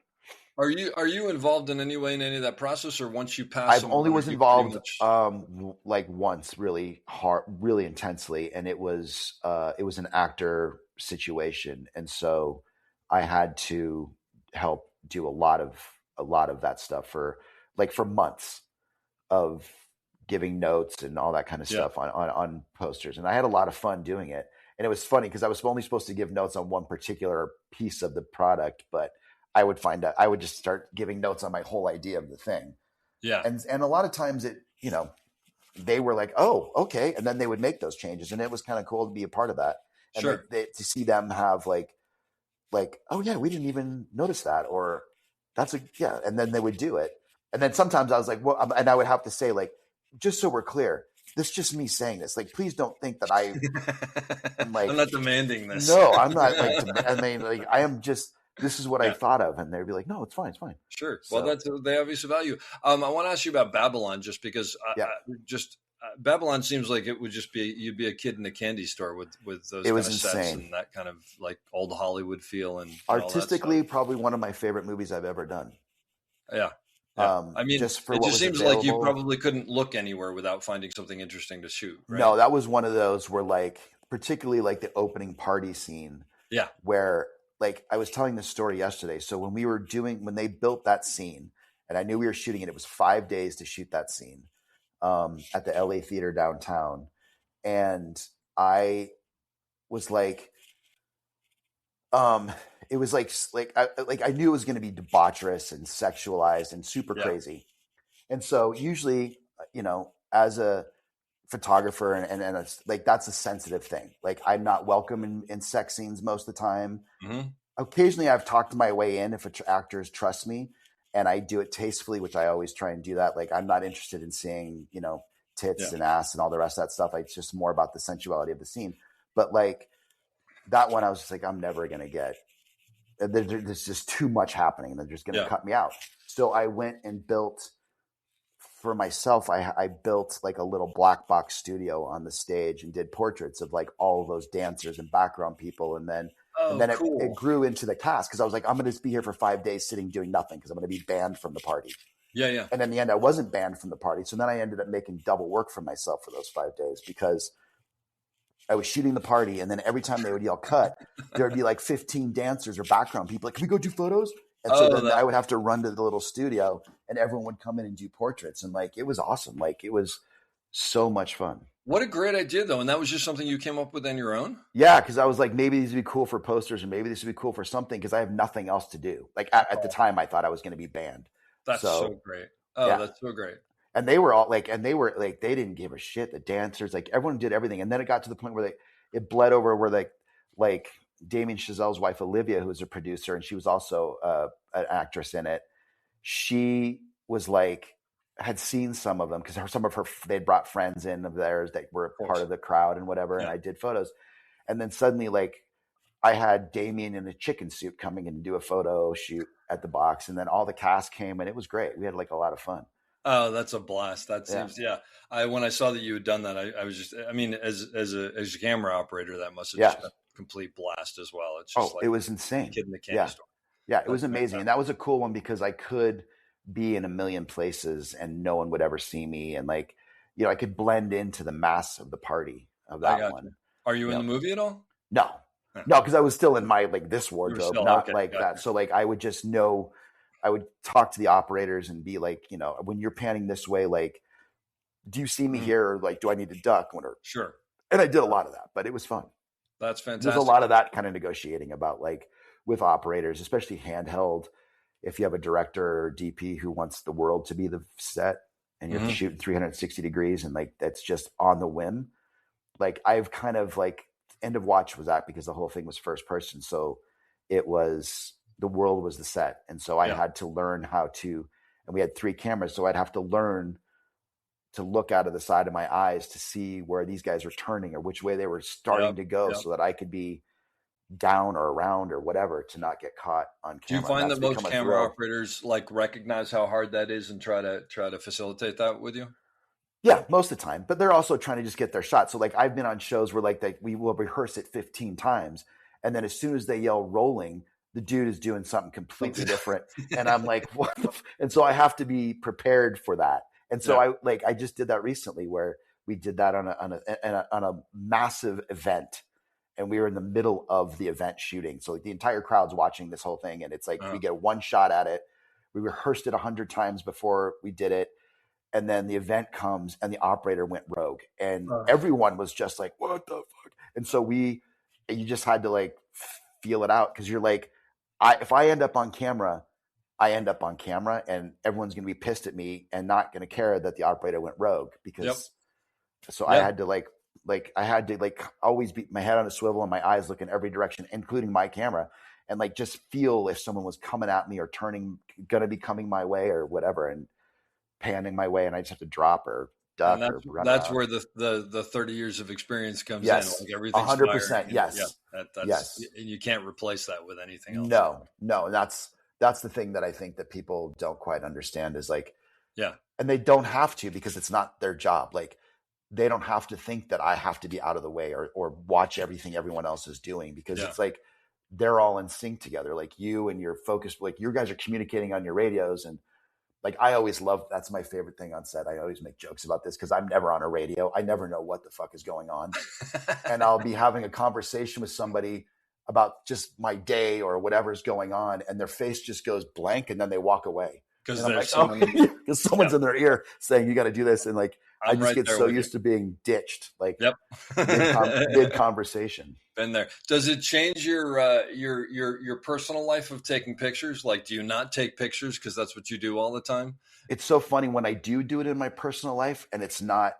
Are you involved in any way in any of that process, or once you pass I've them only on, are was you pretty involved much? like once, really hard, really intensely, and it was an actor situation, and so I had to help do a lot of that stuff for months of giving notes and all that kind of Yeah, stuff on posters, and I had a lot of fun doing it. And it was funny because I was only supposed to give notes on one particular piece of the product, but I would find out I would just start giving notes on my whole idea of the thing, yeah, and a lot of times it, they were like, oh, okay, and then they would make those changes, and it was kind of cool to be a part of that, and sure. to see them have like, oh yeah, we didn't even notice that, or that's a yeah, and then they would do it, and then sometimes I was like, well, and I would have to say like, just so we're clear, this is just me saying this, like, please don't think that I am like, I'm not demanding this. no, I'm not like, I mean, like, I am just, this is what I Yeah. thought of, and they'd be like, no, it's fine, it's fine. Sure. So, Well, they obviously value. I want to ask you about Babylon, just because yeah. Babylon seems like it would just be you'd be a kid in a candy store with those It kind was of sets insane. and that kind of like old Hollywood feel and Artistically, all that probably one of my favorite movies I've ever done. stuff. Yeah. I mean, just for it what just was seems like you available. probably couldn't look anywhere without finding something interesting to shoot. Right? No, that was one of those where like, particularly like the opening party scene. Yeah. Where like I was telling this story yesterday. So when they built that scene, and I knew we were shooting it, it was 5 days to shoot that scene at the LA Theater downtown, and I was like, it was like I knew it was going to be debaucherous and sexualized and super crazy. And so usually, as a photographer and like, that's a sensitive thing. Like, I'm not welcome in sex scenes most of the time. Mm-hmm. Occasionally I've talked my way in if actors trust me, and I do it tastefully, which I always try and do that. Like, I'm not interested in seeing, tits and ass and all the rest of that stuff. It's just more about the sensuality of the scene. But like that one, I was just like, I'm never going to get, there's just too much happening. They're just going to cut me out. So I went and built for myself. I built like a little black box studio on the stage and did portraits of like all of those dancers and background people. And then, cool. it grew into the cast, because I was like, I'm going to be here for 5 days sitting doing nothing because I'm going to be banned from the party. Yeah, yeah. And in the end, I wasn't banned from the party. So then I ended up making double work for myself for those 5 days, because I was shooting the party, and then every time they would yell cut, there would be like 15 dancers or background people like, can we go do photos? And so then I would have to run to the little studio, and everyone would come in and do portraits. And like, it was awesome. Like, it was so much fun. What a great idea, though. And that was just something you came up with on your own? Yeah, because I was like, maybe these would be cool for posters, or maybe this would be cool for something, because I have nothing else to do. Like, at the time, I thought I was going to be banned. That's so great. Oh, yeah. That's so great. And they were all like, they didn't give a shit. The dancers, like, everyone did everything. And then it got to the point where it bled over where like Damien Chazelle's wife, Olivia, who was a producer, and she was also an actress in it. She was like, had seen some of them, because they'd brought friends in of theirs that were part of the crowd and whatever. Yeah. And I did photos. And then suddenly, like, I had Damien in a chicken suit coming in to do a photo shoot at the box. And then all the cast came, and it was great. We had like a lot of fun. Oh, that's a blast. That seems, when I saw that you had done that, I was just, I mean, as a camera operator, that must have just been a complete blast as well. It's just it was insane. Kid in the candy store. Yeah, it was amazing. And that was a cool one, because I could be in a million places and no one would ever see me. And like, I could blend into the mass of the party of that one. Are you in the movie at all? No, because I was still in my, like, this wardrobe, that. So like, I would just know, I would talk to the operators and be like, when you're panning this way, like, do you see me here? Or like, do I need to duck? Sure. And I did a lot of that, but it was fun. That's fantastic. There's a lot of that kind of negotiating about, like, with operators, especially handheld. If you have a director or DP who wants the world to be the set, and you're shooting 360 degrees, and like, that's just on the whim. Like, I've kind of like, End of Watch was that, because the whole thing was first person. So it was, the world was the set. And so I had to learn how to, and we had 3 cameras. So I'd have to learn to look out of the side of my eyes to see where these guys were turning or which way they were starting to go, so that I could be down or around or whatever to not get caught on Do you camera. find That's that most become a camera thrill. operators like recognize how hard that is and try to facilitate that with you? Yeah, most of the time, but they're also trying to just get their shot. So like I've been on shows where like we will rehearse it 15 times, and then as soon as they yell rolling, the dude is doing something completely different, and I'm like, what? And so I have to be prepared for that. And so I just did that recently where we did that on a massive event, and we were in the middle of the event shooting. So like the entire crowd's watching this whole thing, and it's like we get one shot at it. We rehearsed it 100 times before we did it. And then the event comes and the operator went rogue and everyone was just like, what the fuck? And so you just had to like feel it out. Cause you're like, if I end up on camera, I end up on camera and everyone's going to be pissed at me and not going to care that the operator went rogue because I had to always be my head on a swivel and my eyes look in every direction, including my camera, and like just feel if someone was coming at me or going to be coming my way or whatever. And panning my way, and I just have to drop or duck or run. That's where the 30 years of experience comes in. Like everything's 100%. Yes. That's and you can't replace that with anything else. No. That's the thing that I think that people don't quite understand is like, and they don't have to because it's not their job. Like they don't have to think that I have to be out of the way or watch everything everyone else is doing because it's like they're all in sync together. Like you and your focus, like you guys are communicating on your radios and like I always love, that's my favorite thing on set. I always make jokes about this because I'm never on a radio. I never know what the fuck is going on. And I'll be having a conversation with somebody about just my day or whatever's going on. And their face just goes blank and then they walk away. Because someone's in their ear saying, you got to do this. And like, I just get so used to being ditched, like mid conversation. Been there. Does it change your personal life of taking pictures? Like, do you not take pictures because that's what you do all the time? It's so funny when I do it in my personal life, and it's not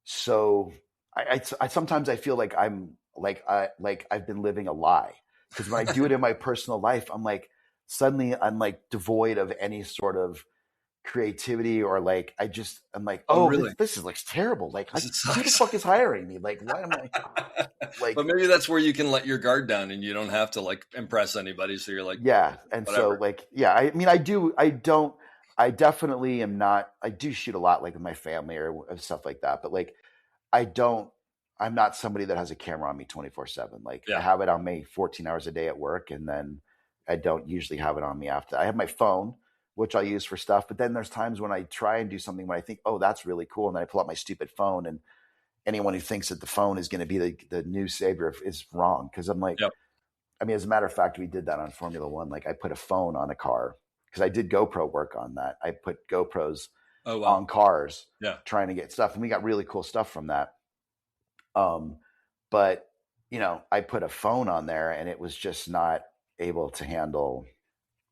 so. I sometimes I feel like I'm like I've been living a lie because when I do it in my personal life, I'm like suddenly I'm like devoid of any sort of creativity or like I'm like, really? This is like terrible. Like who the fuck is hiring me? Like why am I like? But maybe that's where you can let your guard down and you don't have to like impress anybody. So you're like, and whatever. So like I mean I definitely am not. I do shoot a lot like with my family or stuff like that, but like I'm not somebody that has a camera on me 24/7. Like I have it on me 14 hours a day at work, and then I don't usually have it on me after. I have my phone, which I use for stuff. But then there's times when I try and do something when I think, oh, that's really cool. And then I pull out my stupid phone, and anyone who thinks that the phone is going to be the new savior is wrong. Cause I'm like, I mean, as a matter of fact, we did that on Formula One. Like I put a phone on a car because I did GoPro work on that. I put GoPros on cars trying to get stuff. And we got really cool stuff from that. But I put a phone on there and it was just not able to handle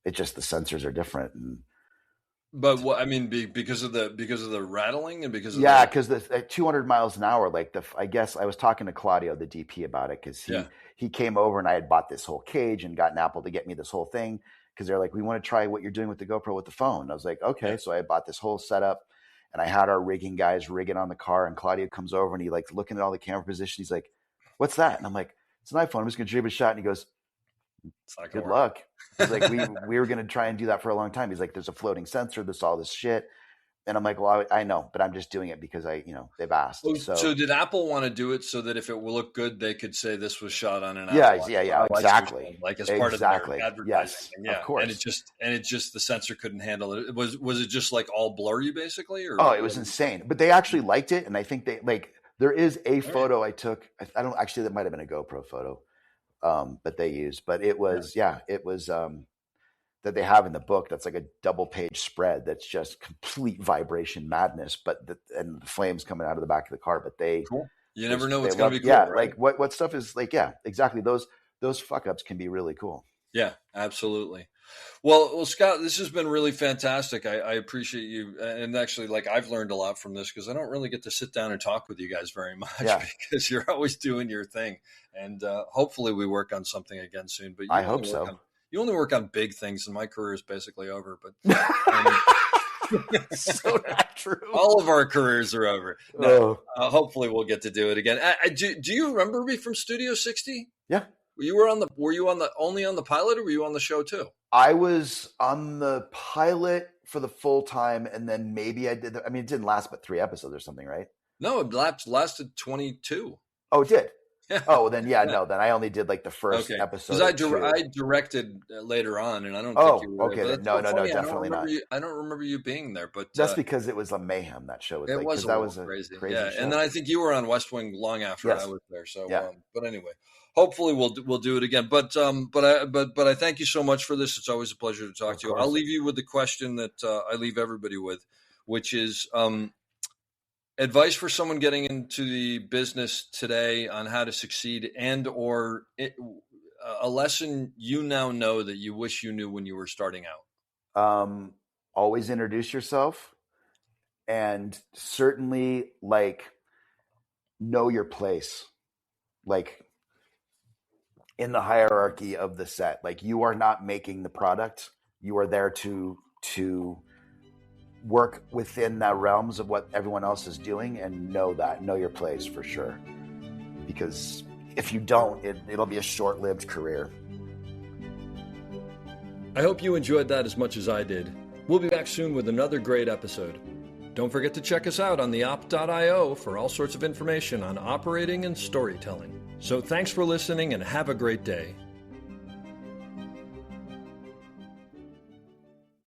it. Just the sensors are different. But what I mean, because of the rattling and because of because at 200 miles an hour, like I guess I was talking to Claudio, the DP, about it because he came over and I had bought this whole cage and gotten Apple to get me this whole thing because they're like, we want to try what you're doing with the GoPro with the phone. I was like, okay, so I bought this whole setup and I had our rigging guys rigging on the car, and Claudio comes over and he like looking at all the camera position. He's like, what's that? And I'm like, it's an iPhone. I'm just gonna give it a shot. And he goes, good luck. He's like, we were going to try and do that for a long time. He's like, there's a floating sensor, there's all this shit. And I'm like, well, I know, but I'm just doing it because they've asked. So did Apple want to do it so that if it will look good, they could say this was shot on an Apple? Yeah, exactly. Like as part of their advertising. Yes, of course. And it just the sensor couldn't handle it. Was it just like all blurry basically? Or it was insane. But they actually liked it, and I think they like. There is a photo I took. I don't actually. That might have been a GoPro photo. But they used, but it was, it was, that they have in the book. That's like a double page spread. That's just complete vibration madness, and the flames coming out of the back of the car, but you never know what's going to be cool. Yeah. Right? Like what stuff is like, exactly. Those fuck ups can be really cool. Yeah, absolutely. Well, Scott, this has been really fantastic. I appreciate you. And actually, like, I've learned a lot from this because I don't really get to sit down and talk with you guys very much because you're always doing your thing. And hopefully we work on something again soon. But I hope so. You only work on big things, and my career is basically over. But so not true. All of our careers are over. No, hopefully we'll get to do it again. Do you remember me from Studio 60? Yeah. Were you only on the pilot, or were you on the show too? I was on the pilot for the full time, and then maybe I did. I mean, it didn't last but 3 episodes or something, right? No, it lasted 22. Oh, it did. Yeah. Oh, then no, then I only did like the first episode. Because I directed later on, and I don't think you were. Okay. No, definitely not. I don't remember you being there, but that's because it was a mayhem. That show was it was crazy. Yeah, show. And then I think you were on West Wing long after I was there. So, but anyway, hopefully we'll do it again. But I thank you so much for this. It's always a pleasure to talk to you. I'll leave you with the question that I leave everybody with, which is advice for someone getting into the business today on how to succeed, and or a lesson you now know that you wish you knew when you were starting out. Always introduce yourself, and certainly know your place, in the hierarchy of the set. You are not making the product. You are there to work within the realms of what everyone else is doing, and know your place for sure. Because if you don't, it'll be a short-lived career. I hope you enjoyed that as much as I did. We'll be back soon with another great episode. Don't forget to check us out on theop.io for all sorts of information on operating and storytelling. So thanks for listening, and have a great day.